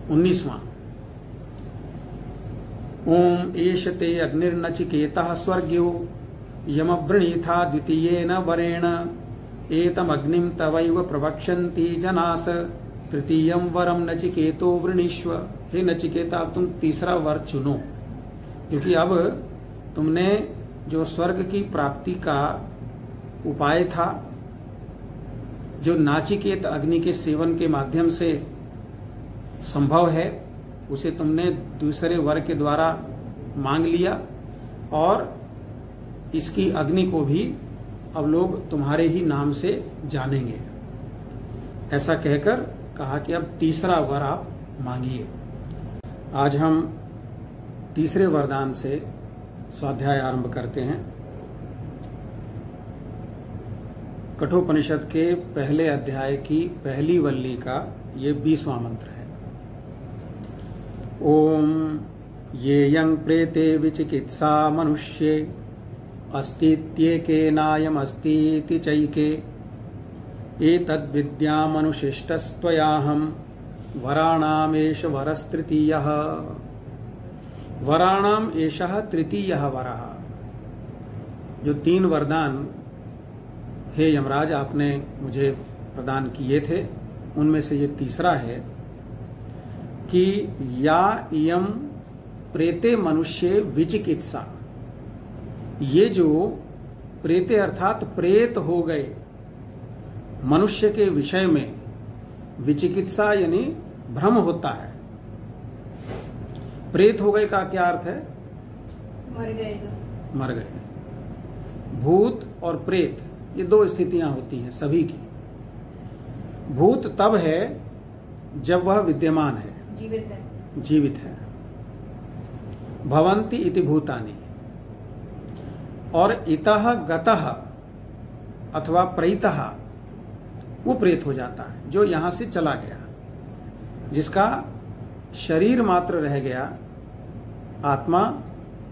19वां, ओम एष ते अग्निर्नचिकेतः स्वर्ग्यो यमवृणीथा द्वितीयेन वरेण एतमग्निं तवैव प्रवक्ष्यन्ति जनास तृतीयं वरम नचिकेतो वृणीष्व। हे नचिकेता, अब तुम 3रा वर चुनो, क्योंकि अब तुमने जो स्वर्ग की प्राप्ति का उपाय था, जो नाचिकेत अग्नि के सेवन के माध्यम से संभव है, उसे तुमने दूसरे वर के द्वारा मांग लिया और इसकी अग्नि को भी अब लोग तुम्हारे ही नाम से जानेंगे। ऐसा कहकर कहा कि अब 3रा वर आप मांगिए। आज हम 3रे वरदान से स्वाध्याय आरंभ करते हैं। कठोपनिषद के पहले अध्याय की पहली वल्ली का ये 20वां मंत्र है। ओम येयं प्रेते विचिकित्सा मनुष्ये अस्तीत्येके नायम अस्तीति चैके एतद्विद्यामनुशिष्टस्त्वयाहं वराणामेष वरस्तृतीयः। वराणाम एषः तृतीयः वरः। जो 3 वरदान हे यमराज आपने मुझे प्रदान किए थे, उनमें से ये 3रा है कि या इयम प्रेते मनुष्य विचिकित्सा। ये जो प्रेते अर्थात प्रेत हो गए मनुष्य के विषय में, विचिकित्सा यानी भ्रम होता है। प्रेत हो गए का क्या अर्थ है? मर गए। भूत और प्रेत ये 2 स्थितियां होती हैं सभी की। भूत तब है जब वह विद्यमान है, जीवित है। भवन्ति इति भूतानि। और इतः गतः अथवा प्रैतः वो प्रेत हो जाता है, जो यहां से चला गया, जिसका शरीर मात्र रह गया, आत्मा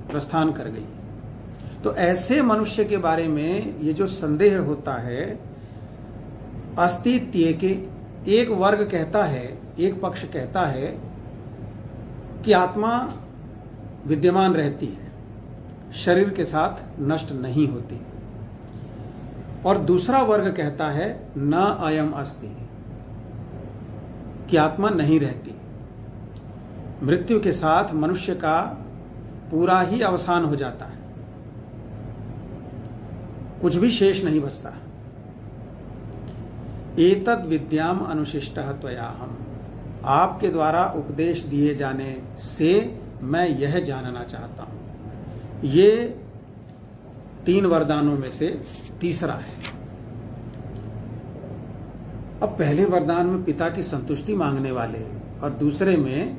प्रस्थान कर गई। तो ऐसे मनुष्य के बारे में ये जो संदेह होता है, अस्तित्व के एक वर्ग कहता है, एक पक्ष कहता है कि आत्मा विद्यमान रहती है, शरीर के साथ नष्ट नहीं होती, और दूसरा वर्ग कहता है न अयम अस्ति, कि आत्मा नहीं रहती। मृत्यु के साथ मनुष्य का पूरा ही अवसान हो जाता है, कुछ भी शेष नहीं बचता। एतद विद्याम अनुशिष्टः त्वयाहम्, आपके द्वारा उपदेश दिए जाने से मैं यह जानना चाहता हूं। ये 3 वरदानों में से तीसरा है। अब पहले वरदान में पिता की संतुष्टि मांगने वाले और दूसरे में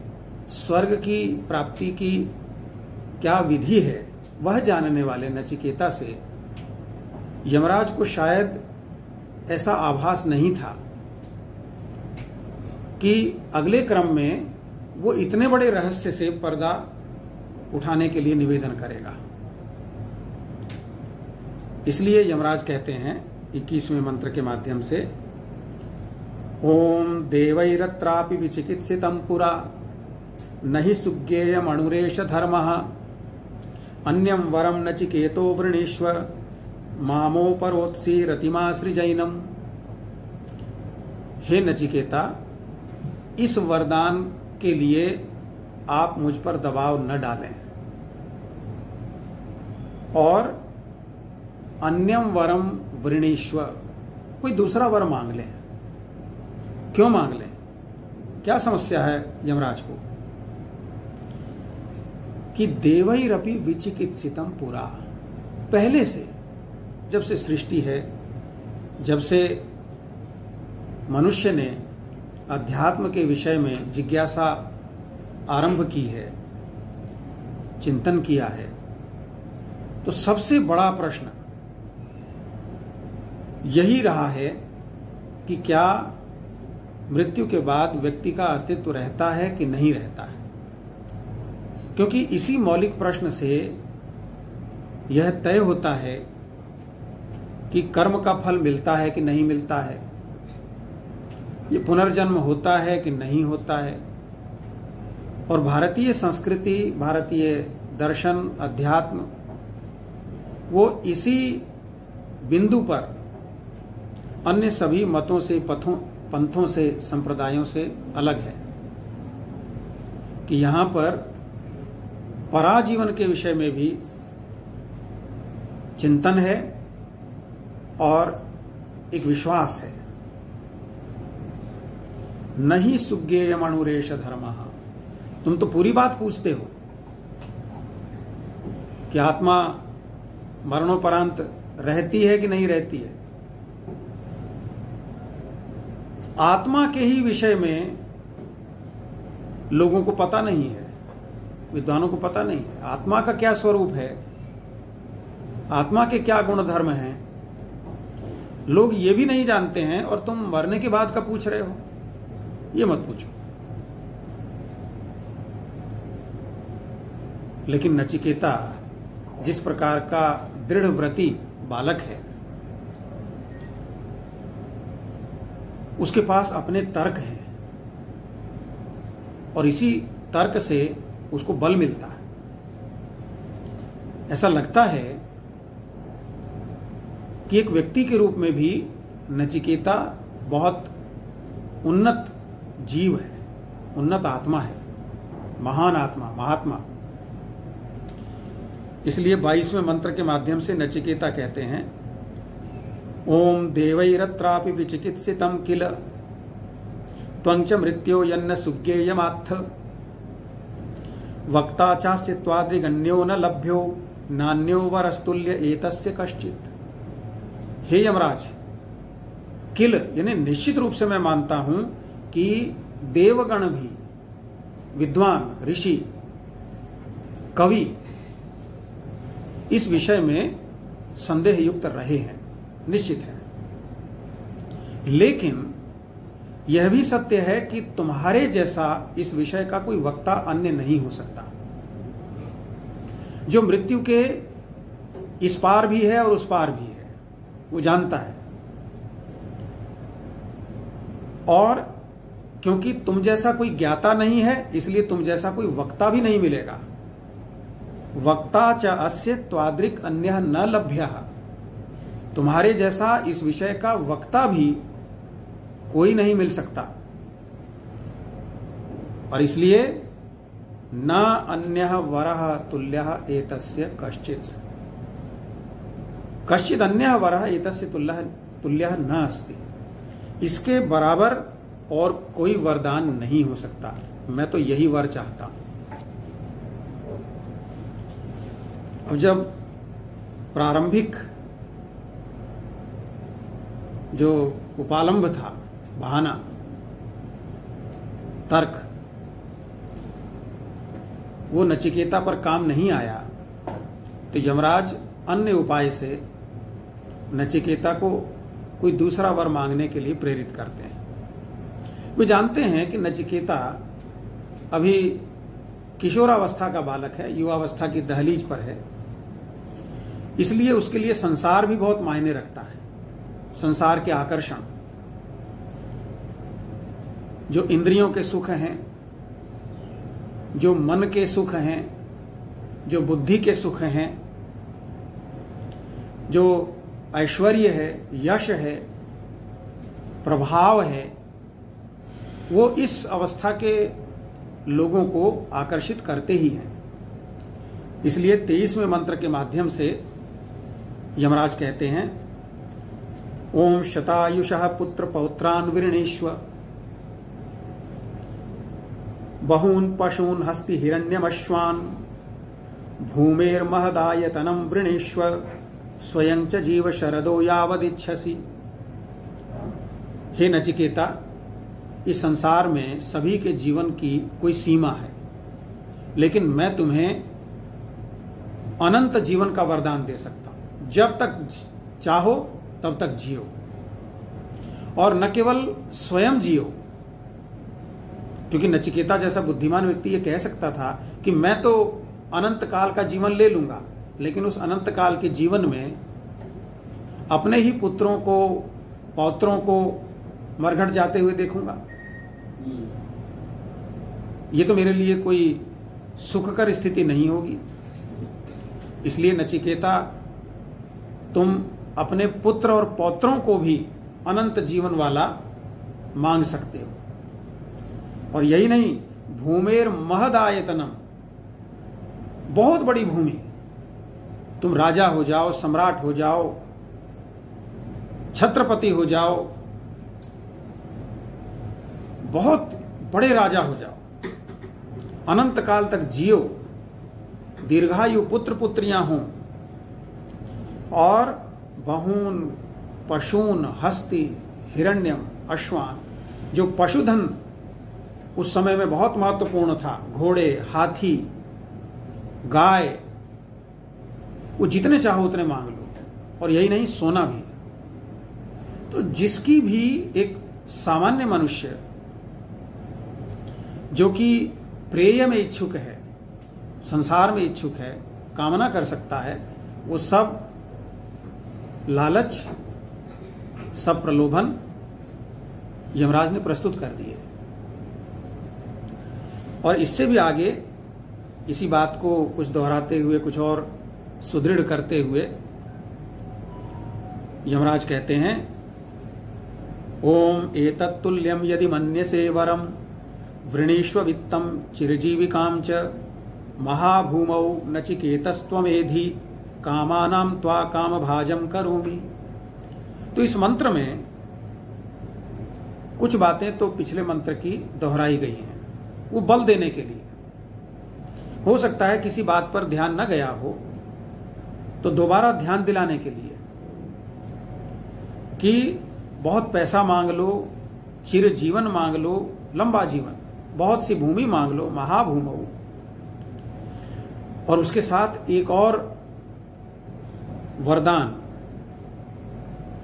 स्वर्ग की प्राप्ति की क्या विधि है वह जानने वाले नचिकेता से यमराज को शायद ऐसा आभास नहीं था कि अगले क्रम में वो इतने बड़े रहस्य से पर्दा उठाने के लिए निवेदन करेगा। इसलिए यमराज कहते हैं 21वें मंत्र के माध्यम से, ओम देवैरत्रापि विचिकित्सितं पुरा नहि सुज्ञेयम् अणुरेश धर्मः अन्यं वरं नचिकेतो वृणीष्व मामोपरोत्सी रतिमाश्रिजैनम। हे नचिकेता, इस वरदान के लिए आप मुझ पर दबाव न डालें और अन्यम वरम वृणीष्व, कोई दूसरा वर मांग लें। क्यों मांग लें? क्या समस्या है यमराज को? कि देवैरपि विचिकित्सितं पुरा, पहले से, जब से सृष्टि है, जब से मनुष्य ने अध्यात्म के विषय में जिज्ञासा आरंभ की है, चिंतन किया है, तो सबसे बड़ा प्रश्न यही रहा है कि क्या मृत्यु के बाद व्यक्ति का अस्तित्व रहता है कि नहीं रहता है। क्योंकि इसी मौलिक प्रश्न से यह तय होता है कि कर्म का फल मिलता है कि नहीं मिलता है, ये पुनर्जन्म होता है कि नहीं होता है। और भारतीय संस्कृति, भारतीय दर्शन, अध्यात्म, वो इसी बिंदु पर अन्य सभी मतों से, पंथों से, संप्रदायों से अलग है कि यहां पर पराजीवन के विषय में भी चिंतन है और एक विश्वास है। नहीं सुज्ञेयम् अणुरेश धर्मः, तुम तो पूरी बात पूछते हो कि आत्मा मरणोपरांत रहती है कि नहीं रहती है। आत्मा के ही विषय में लोगों को पता नहीं है, विद्वानों को पता नहीं है। आत्मा का क्या स्वरूप है, आत्मा के क्या गुण धर्म हैं, लोग ये भी नहीं जानते हैं। और तुम मरने के बाद का पूछ रहे हो, ये मत पूछो। लेकिन नचिकेता जिस प्रकार का दृढ़व्रती बालक है, उसके पास अपने तर्क हैं और इसी तर्क से उसको बल मिलता है। ऐसा लगता है कि एक व्यक्ति के रूप में भी नचिकेता बहुत उन्नत जीव है, उन्नत आत्मा है, महान आत्मा, महात्मा। इसलिए 22वें मंत्र के माध्यम से नचिकेता कहते हैं, ओम देवैरत्रापि विचिकित्सितं किल त्वंच मृत्यो यन्न सुज्ञेयमात्थ वक्ता चास्य त्वाद्रिगण्यो न लभ्यो नान्यो वरस्तुल्य एतस्य कश्चित्। हे यमराज, किल यानी निश्चित रूप से मैं मानता हूं कि देवगण भी, विद्वान, ऋषि, कवि इस विषय में संदेह युक्त रहे हैं, निश्चित है। लेकिन यह भी सत्य है कि तुम्हारे जैसा इस विषय का कोई वक्ता अन्य नहीं हो सकता, जो मृत्यु के इस पार भी है और उस पार भी है, वो जानता है। और क्योंकि तुम जैसा कोई ज्ञाता नहीं है, इसलिए तुम जैसा कोई वक्ता भी नहीं मिलेगा। वक्ता च अस्य त्वादृक् अन्यः न लभ्यः, तुम्हारे जैसा इस विषय का वक्ता भी कोई नहीं मिल सकता। और इसलिए न अन्यः वरः तुल्यः एतस्य कश्चित्। कश्चिद अन्यः वरः एतस्य तुल्यः न अस्ति। इसके बराबर और कोई वरदान नहीं हो सकता। मैं तो यही वर चाहता हूं। अब जब प्रारंभिक जो उपालंब था, बहाना, तर्क, वो नचिकेता पर काम नहीं आया, तो यमराज अन्य उपाय से नचिकेता को कोई दूसरा वर मांगने के लिए प्रेरित करते हैं। वे जानते हैं कि नचिकेता अभी किशोरावस्था का बालक है, युवावस्था की दहलीज पर है, इसलिए उसके लिए संसार भी बहुत मायने रखता है। संसार के आकर्षण, जो इंद्रियों के सुख हैं, जो मन के सुख हैं, जो बुद्धि के सुख हैं, जो ऐश्वर्य है, यश है, प्रभाव है, वो इस अवस्था के लोगों को आकर्षित करते ही हैं। इसलिए 23वें मंत्र के माध्यम से यमराज कहते हैं, ओम शतायुषः पुत्र पौत्रान् विरणीष्व, बहून् पशून् हस्ति हिरण्यमश्वान्, भूमेर्महदायतनं वृणीष्व, स्वयं च जीव शरदो यावदिच्छसि। हे नचिकेता, इस संसार में सभी के जीवन की कोई सीमा है, लेकिन मैं तुम्हें अनंत जीवन का वरदान दे सकता हूं। जब तक चाहो तब तक जियो, और न केवल स्वयं जियो, क्योंकि नचिकेता जैसा बुद्धिमान व्यक्ति ये कह सकता था कि मैं तो अनंत काल का जीवन ले लूंगा, लेकिन उस अनंत काल के जीवन में अपने ही पुत्रों को, पौत्रों को मरघट जाते हुए देखूंगा। ये तो मेरे लिए कोई सुखकर स्थिति नहीं होगी। इसलिए नचिकेता, तुम अपने पुत्र और पौत्रों को भी अनंत जीवन वाला मांग सकते हो। और यही नहीं, भूमेर महदायतनम, बहुत बड़ी भूमि, तुम राजा हो जाओ, सम्राट हो जाओ, छत्रपति हो जाओ, बहुत बड़े राजा हो जाओ, अनंत काल तक जियो, दीर्घायु पुत्र पुत्रियां हों, और बहून पशून हस्ति हिरण्यम अश्वान, जो पशुधन उस समय में बहुत महत्वपूर्ण था, घोड़े, हाथी, गाय, वो जितने चाहो उतने मांग लो। और यही नहीं, सोना भी। तो जिसकी भी एक सामान्य मनुष्य जो कि प्रेय में इच्छुक है, संसार में इच्छुक है, कामना कर सकता है, वो सब लालच, सब प्रलोभन यमराज ने प्रस्तुत कर दिए। और इससे भी आगे इसी बात को कुछ दोहराते हुए, कुछ और सुदृढ़ करते हुए यमराज कहते हैं, ओम एतत्तुल्यम यदि मन्यसे वरम वृणीष्व वित्तम चिरजीविकां च महाभूमौ नचिकेतस्त्वमेधि कामानां त्वा कामभाजं करोमि। तो इस मंत्र में कुछ बातें तो पिछले मंत्र की दोहराई गई हैं, वो बल देने के लिए। हो सकता है किसी बात पर ध्यान न गया हो, तो दोबारा ध्यान दिलाने के लिए कि बहुत पैसा मांग लो, चिर जीवन मांग लो, लंबा जीवन, बहुत सी भूमि मांग लो, महाभूमौ, और उसके साथ एक और वरदान,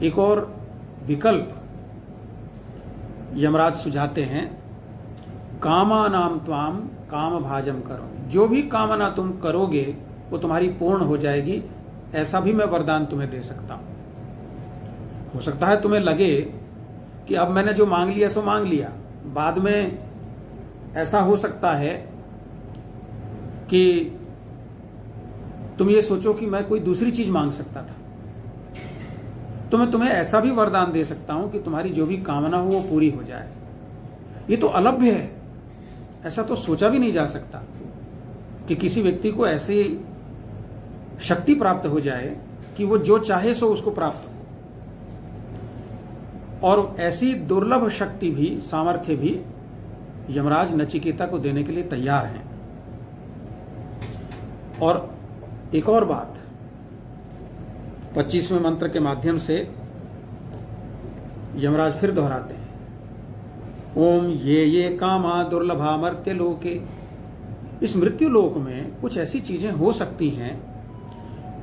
एक और विकल्प यमराज सुझाते हैं, कामानाम त्वाम काम भाजम करो, जो भी कामना तुम करोगे वो तुम्हारी पूर्ण हो जाएगी, ऐसा भी मैं वरदान तुम्हें दे सकता हूं। हो सकता है तुम्हें लगे कि अब मैंने जो मांग लिया सो मांग लिया, बाद में ऐसा हो सकता है कि तुम ये सोचो कि मैं कोई दूसरी चीज मांग सकता था, तो मैं तुम्हें ऐसा भी वरदान दे सकता हूं कि तुम्हारी जो भी कामना हो वो पूरी हो जाए। ये तो अलभ्य है, ऐसा तो सोचा भी नहीं जा सकता कि किसी व्यक्ति को ऐसी शक्ति प्राप्त हो जाए कि वो जो चाहे सो उसको प्राप्त हो। और ऐसी दुर्लभ शक्ति भी, सामर्थ्य भी यमराज नचिकेता को देने के लिए तैयार हैं। और एक और बात 25वें मंत्र के माध्यम से यमराज फिर दोहराते हैं, ओम ये कामा दुर्लभा मर्त्य लोके। इस मृत्यु लोक में कुछ ऐसी चीजें हो सकती हैं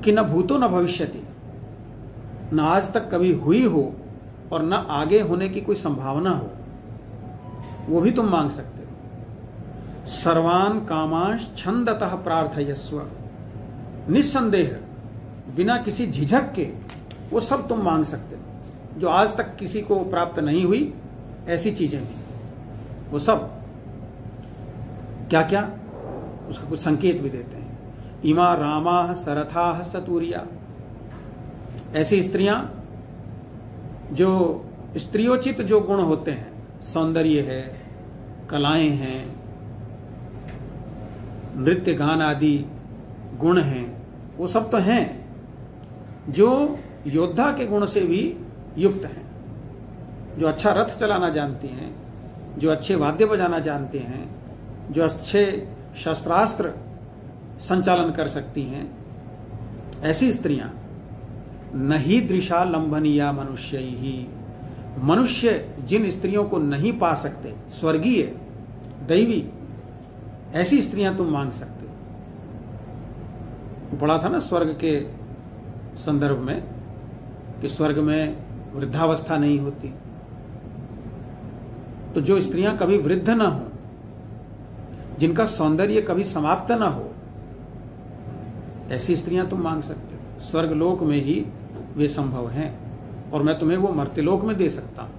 कि न भूतो न भविष्यति, न आज तक कभी हुई हो और न आगे होने की कोई संभावना हो, वो भी तुम मांग सकते हो। सर्वान कामांश छंदतः प्रार्थयस्व। निस्संदेह, बिना किसी झिझक के वो सब तुम मांग सकते हो जो आज तक किसी को प्राप्त नहीं हुई, ऐसी चीजें भी, वो सब। क्या क्या, उसका कुछ संकेत भी देते हैं। इमा रामा सरथा सतूरिया। ऐसी स्त्रियां जो स्त्रियोचित जो गुण होते हैं, सौंदर्य है, कलाएं हैं, नृत्य गान आदि गुण हैं, वो सब तो हैं जो योद्धा के गुण से भी युक्त हैं, जो अच्छा रथ चलाना जानती हैं, जो अच्छे वाद्य बजाना जानते हैं, जो अच्छे शस्त्रास्त्र संचालन कर सकती हैं। ऐसी स्त्रियां नहीं दृशा लंबनीया मनुष्य ही। मनुष्य जिन स्त्रियों को नहीं पा सकते, स्वर्गीय दैवी, ऐसी स्त्रियां तुम मांग सकते हो। पढ़ा था ना स्वर्ग के संदर्भ में कि स्वर्ग में वृद्धावस्था नहीं होती। तो जो स्त्रियां कभी वृद्ध ना हो, जिनका सौंदर्य कभी समाप्त ना हो, ऐसी स्त्रियां तुम मांग सकते हो। स्वर्गलोक में ही वे संभव हैं और मैं तुम्हें वो मर्त्यलोक में दे सकता हूं।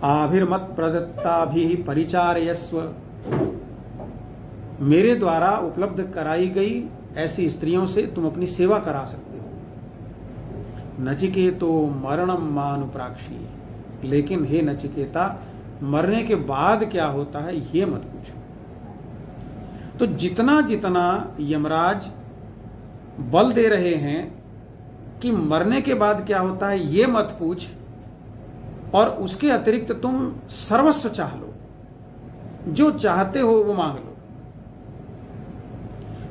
आभिर्मत प्रदत्ता भी परिचारयस्व। मेरे द्वारा उपलब्ध कराई गई ऐसी स्त्रियों से तुम अपनी सेवा करा सकते हो। नचिकेतो मरणम मानुप्राक्षी। लेकिन हे नचिकेता, मरने के बाद क्या होता है ये मत पूछो। तो जितना जितना यमराज बल दे रहे हैं कि मरने के बाद क्या होता है ये मत पूछ, और उसके अतिरिक्त तुम सर्वस्व चाह लो, जो चाहते हो वो मांग लो,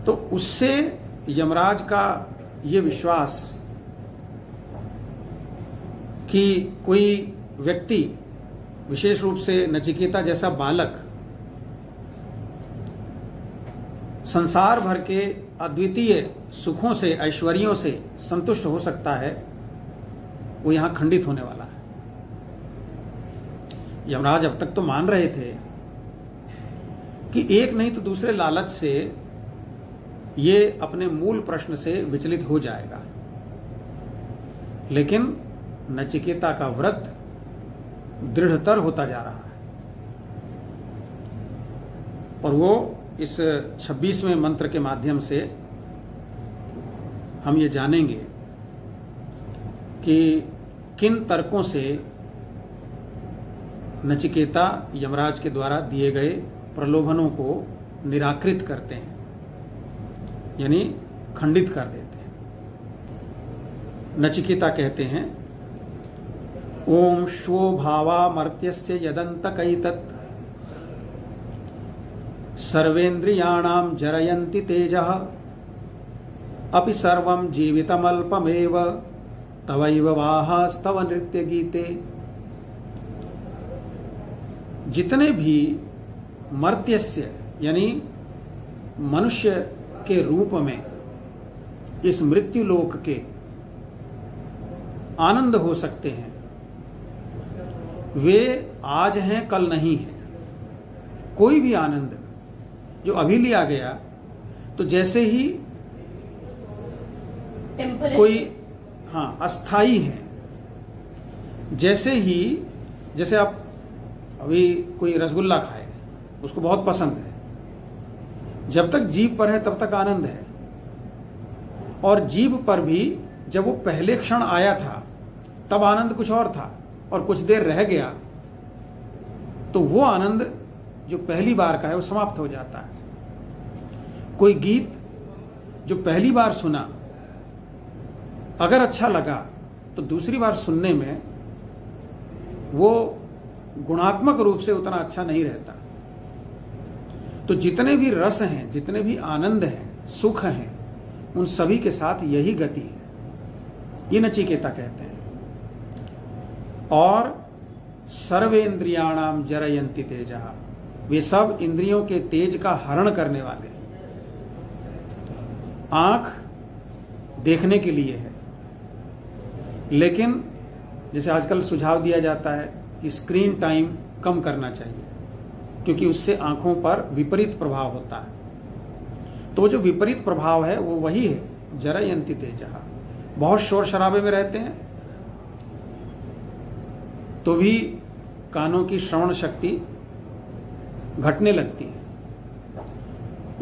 तो उससे यमराज का ये विश्वास कि कोई व्यक्ति, विशेष रूप से नचिकेता जैसा बालक, संसार भर के अद्वितीय सुखों से, ऐश्वर्यों से संतुष्ट हो सकता है, वो यहां खंडित होने वाला है। यमराज अब तक तो मान रहे थे कि एक नहीं तो दूसरे लालच से ये अपने मूल प्रश्न से विचलित हो जाएगा, लेकिन नचिकेता का व्रत दृढ़तर होता जा रहा है। और वो इस 26वें मंत्र के माध्यम से हम ये जानेंगे कि किन तर्कों से नचिकेता यमराज के द्वारा दिए गए प्रलोभनों को निराकृत करते हैं, यानी खंडित कर देते हैं। नचिकेता कहते हैं, ओम श्वोभावा मर्त्यस्य यदंतकैतत् सर्वेन्द्रियाणाम जरयन्ति तेजः अपि सर्वं जीवितमल्पमेव तवैव वाहास्तव नृत्य गीते। जितने भी मर्त्यस्य यानी मनुष्य के रूप में इस मृत्युलोक के आनंद हो सकते हैं, वे आज हैं कल नहीं है। कोई भी आनंद जो अभी लिया गया, तो जैसे ही कोई अस्थाई है, जैसे आप अभी कोई रसगुल्ला खाए, उसको बहुत पसंद है, जब तक जीभ पर है तब तक आनंद है, और जीभ पर भी जब वो पहले क्षण आया था तब आनंद कुछ और था, और कुछ देर रह गया तो वो आनंद जो पहली बार का है वो समाप्त हो जाता है। कोई गीत जो पहली बार सुना अगर अच्छा लगा तो दूसरी बार सुनने में वो गुणात्मक रूप से उतना अच्छा नहीं रहता। तो जितने भी रस हैं, जितने भी आनंद हैं, सुख हैं, उन सभी के साथ यही गति है, ये नचिकेता कहते हैं। और सर्वेन्द्रियाणाम जरयन्ति तेजः, वे सब इंद्रियों के तेज का हरण करने वाले। आंख देखने के लिए है, लेकिन जैसे आजकल सुझाव दिया जाता है कि स्क्रीन टाइम कम करना चाहिए, क्योंकि उससे आंखों पर विपरीत प्रभाव होता है। तो जो विपरीत प्रभाव है वो वही है जरयन्ति तेजः। बहुत शोर शराबे में रहते हैं तो भी कानों की श्रवण शक्ति घटने लगती है।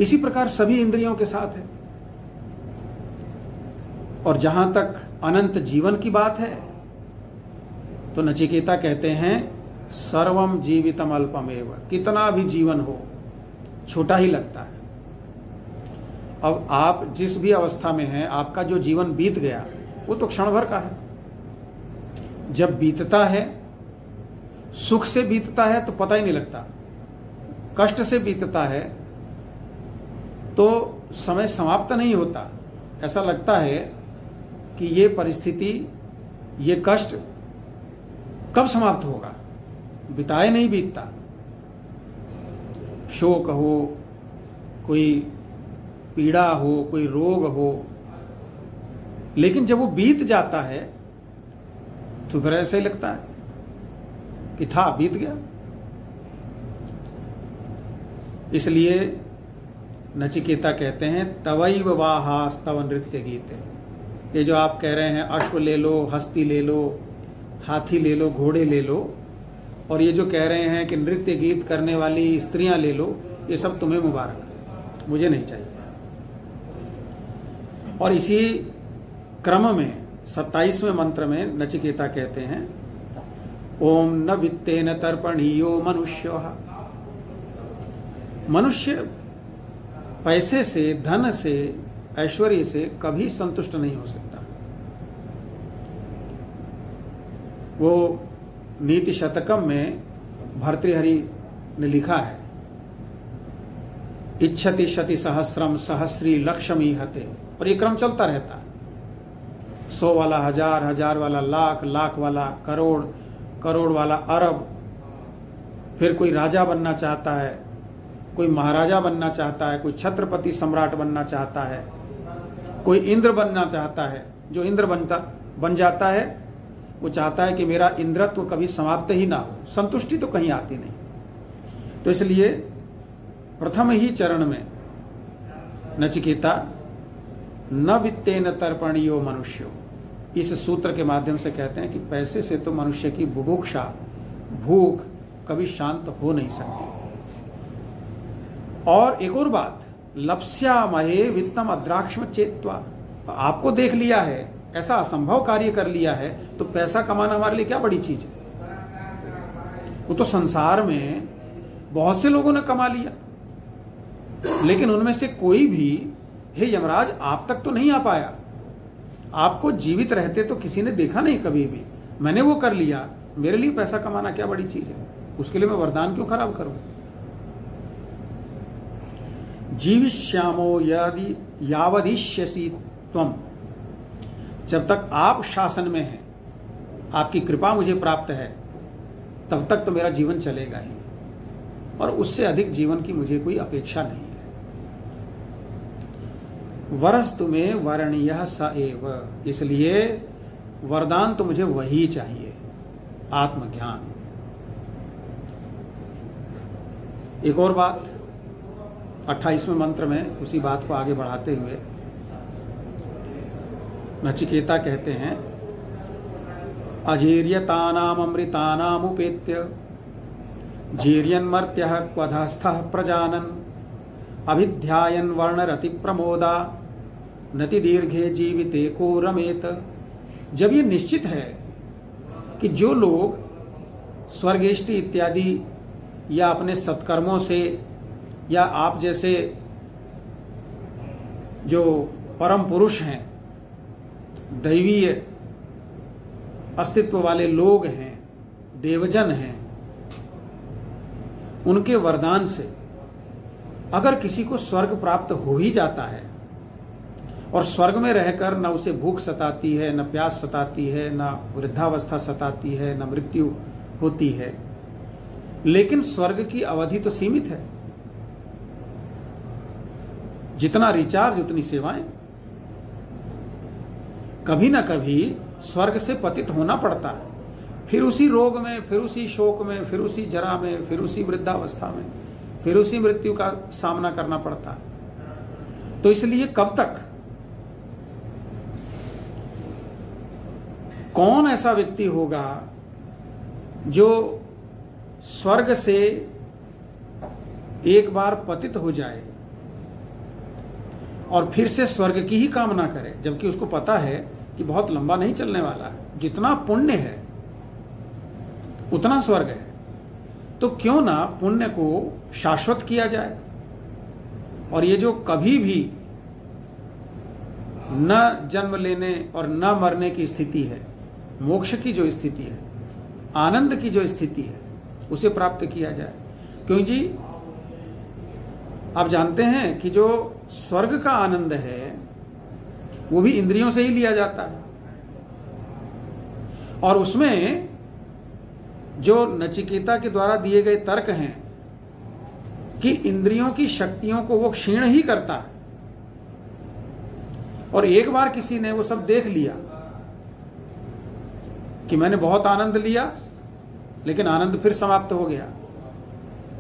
इसी प्रकार सभी इंद्रियों के साथ है। और जहां तक अनंत जीवन की बात है तो नचिकेता कहते हैं सर्वम जीवितम अल्पमेव, कितना भी जीवन हो छोटा ही लगता है। अब आप जिस भी अवस्था में हैं, आपका जो जीवन बीत गया वो तो क्षण भर का है। जब बीतता है, सुख से बीतता है तो पता ही नहीं लगता, कष्ट से बीतता है तो समय समाप्त नहीं होता। ऐसा लगता है कि ये परिस्थिति, ये कष्ट कब समाप्त होगा, बिताए नहीं बीतता। शोक हो, कोई पीड़ा हो, कोई रोग हो, लेकिन जब वो बीत जाता है तो फिर ऐसा ही लगता है कि था, बीत गया। इसलिए नचिकेता कहते हैं तवैव वाहास्तव नृत्य गीते। ये जो आप कह रहे हैं अश्व ले लो, हस्ती ले लो, हाथी ले लो, घोड़े ले लो, और ये जो कह रहे हैं कि नृत्य गीत करने वाली स्त्रियां ले लो, ये सब तुम्हें मुबारक, मुझे नहीं चाहिए। और इसी क्रम में 27वें मंत्र में नचिकेता कहते हैं ओम न वित्तेन तर्पणीयो मनुष्य। मनुष्य पैसे से, धन से, ऐश्वर्य से कभी संतुष्ट नहीं हो सकता। वो नीति शतकम में भर्तृहरि ने लिखा है इच्छति शति सहस्रम सहस्री लक्ष्मी हते, और ये क्रम चलता रहता है। 100 वाला 1000, 1000 वाला लाख, लाख वाला करोड़, करोड़ वाला अरब। फिर कोई राजा बनना चाहता है, कोई महाराजा बनना चाहता है, कोई छत्रपति सम्राट बनना चाहता है, कोई इंद्र बनना चाहता है। जो इंद्र बन जाता है वो चाहता है कि मेरा इंद्रत्व कभी समाप्त ही ना हो, संतुष्टि तो कहीं आती नहीं। तो इसलिए प्रथम ही चरण में नचिकेता न वित्तेन तर्पणीयो मनुष्यो, इस सूत्र के माध्यम से कहते हैं कि पैसे से तो मनुष्य की बुभुक्षा, भूख कभी शांत हो नहीं सकती। और एक और बात, लप्स्या महे वित्तम अद्राक्ष्म चेत्वा, आपको देख लिया है, ऐसा असंभव कार्य कर लिया है, तो पैसा कमाना हमारे लिए क्या बड़ी चीज है। वो तो संसार में बहुत से लोगों ने कमा लिया, लेकिन उनमें से कोई भी हे यमराज आप तक तो नहीं आ पाया। आपको जीवित रहते तो किसी ने देखा नहीं कभी भी, मैंने वो कर लिया, मेरे लिए पैसा कमाना क्या बड़ी चीज है, उसके लिए मैं वरदान क्यों खराब करूं। जीविष्यामो यदि यावदिष्यसि त्वम, जब तक आप शासन में हैं, आपकी कृपा मुझे प्राप्त है, तब तक तो मेरा जीवन चलेगा ही, और उससे अधिक जीवन की मुझे कोई अपेक्षा नहीं है। वरस्तु में वरणीय स एव, इसलिए वरदान तो मुझे वही चाहिए, आत्मज्ञान। एक और बात 28वें मंत्र में उसी बात को आगे बढ़ाते हुए नचिकेता कहते हैं अजीर्यतानाम अमृतानाम उपेत्य जीर्यन्मर्त्यः क्वधस्थः प्रजानन् अभिध्यायन् वर्णरति प्रमोदा नति दीर्घे जीविते को रमेत। जब ये निश्चित है कि जो लोग स्वर्गेष्टि इत्यादि या अपने सत्कर्मों से या आप जैसे जो परम पुरुष हैं दैवीय अस्तित्व वाले लोग हैं, देवजन हैं, उनके वरदान से अगर किसी को स्वर्ग प्राप्त हो ही जाता है और स्वर्ग में रहकर न उसे भूख सताती है, न प्यास सताती है, न वृद्धावस्था सताती है, न मृत्यु होती है, लेकिन स्वर्ग की अवधि तो सीमित है। जितना रिचार्ज उतनी सेवाएं। कभी ना कभी स्वर्ग से पतित होना पड़ता है, फिर उसी रोग में, फिर उसी शोक में, फिर उसी जरा में, फिर उसी वृद्धावस्था में, फिर उसी मृत्यु का सामना करना पड़ता है। तो इसलिए कब तक? कौन ऐसा व्यक्ति होगा जो स्वर्ग से एक बार पतित हो जाए और फिर से स्वर्ग की ही कामना करे, जबकि उसको पता है कि बहुत लंबा नहीं चलने वाला है, जितना पुण्य है उतना स्वर्ग है। तो क्यों ना पुण्य को शाश्वत किया जाए, और ये जो कभी भी न जन्म लेने और न मरने की स्थिति है, मोक्ष की जो स्थिति है, आनंद की जो स्थिति है, उसे प्राप्त किया जाए। क्यों जी, आप जानते हैं कि जो स्वर्ग का आनंद है वो भी इंद्रियों से ही लिया जाता है, और उसमें जो नचिकेता के द्वारा दिए गए तर्क हैं कि इंद्रियों की शक्तियों को वो क्षीण ही करता है, और एक बार किसी ने वो सब देख लिया कि मैंने बहुत आनंद लिया लेकिन आनंद फिर समाप्त हो गया।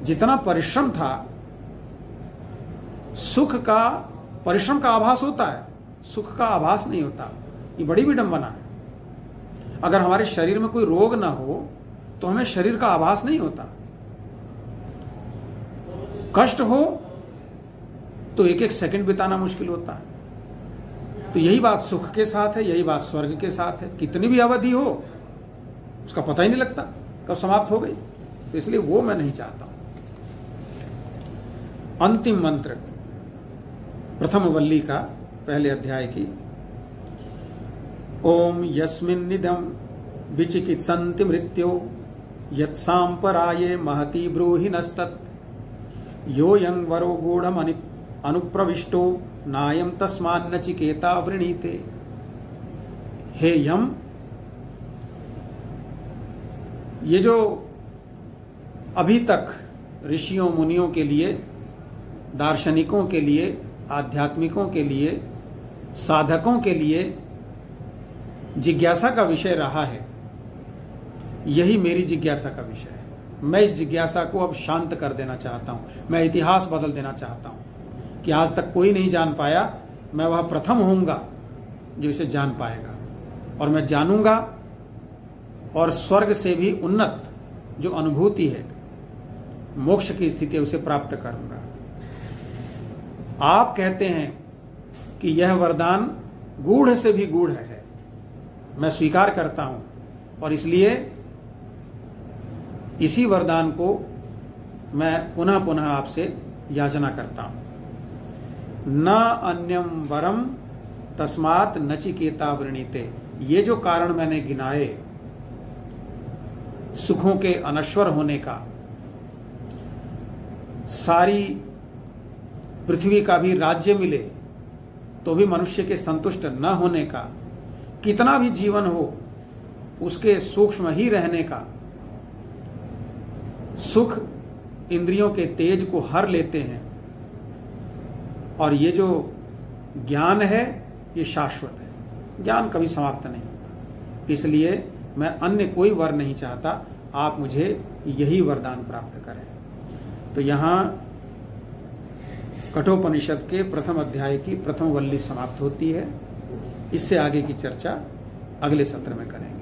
जितना परिश्रम था, सुख का परिश्रम का आभास होता है, सुख का आभास नहीं होता। ये बड़ी विडंबना है। अगर हमारे शरीर में कोई रोग ना हो तो हमें शरीर का आभास नहीं होता। कष्ट हो तो एक एक सेकंड बिताना मुश्किल होता है। तो यही बात सुख के साथ है, यही बात स्वर्ग के साथ है। कितनी भी अवधि हो उसका पता ही नहीं लगता कब समाप्त हो गई। तो इसलिए वो मैं नहीं चाहता हूं। अंतिम मंत्र प्रथम वल्ली का पहले अध्याय की। ओम यस्मिन्निदं विचिकित्सन्ति मृत्यो यत्साम्पराये महति ब्रूहिणस्तत् योऽयं वरो गूढ़म अनुप्रविष्टो नायं तस्मान्नचिकेता वृणीते। हे यम, ये जो अभी तक ऋषियों मुनियों के लिए, दार्शनिकों के लिए, आध्यात्मिकों के लिए, साधकों के लिए जिज्ञासा का विषय रहा है, यही मेरी जिज्ञासा का विषय है। मैं इस जिज्ञासा को अब शांत कर देना चाहता हूं। मैं इतिहास बदल देना चाहता हूं कि आज तक कोई नहीं जान पाया, मैं वह प्रथम होऊंगा जो इसे जान पाएगा, और मैं जानूंगा और स्वर्ग से भी उन्नत जो अनुभूति है, मोक्ष की स्थिति है, उसे प्राप्त करूंगा। आप कहते हैं कि यह वरदान गूढ़ से भी गूढ़ है, मैं स्वीकार करता हूं, और इसलिए इसी वरदान को मैं पुनः पुनः आपसे याचना करता हूं। न अन्यम वरम तस्मात् नचिकेता वृणीते। ये जो कारण मैंने गिनाए, सुखों के अनश्वर होने का, सारी पृथ्वी का भी राज्य मिले तो भी मनुष्य के संतुष्ट न होने का, कितना भी जीवन हो उसके सूक्ष्म ही रहने का, सुख इंद्रियों के तेज को हर लेते हैं, और ये जो ज्ञान है ये शाश्वत है, ज्ञान कभी समाप्त नहीं होता। इसलिए मैं अन्य कोई वर नहीं चाहता, आप मुझे यही वरदान प्राप्त करें। तो यहां कठोपनिषद के प्रथम अध्याय की प्रथम वल्ली समाप्त होती है। इससे आगे की चर्चा अगले सत्र में करेंगे।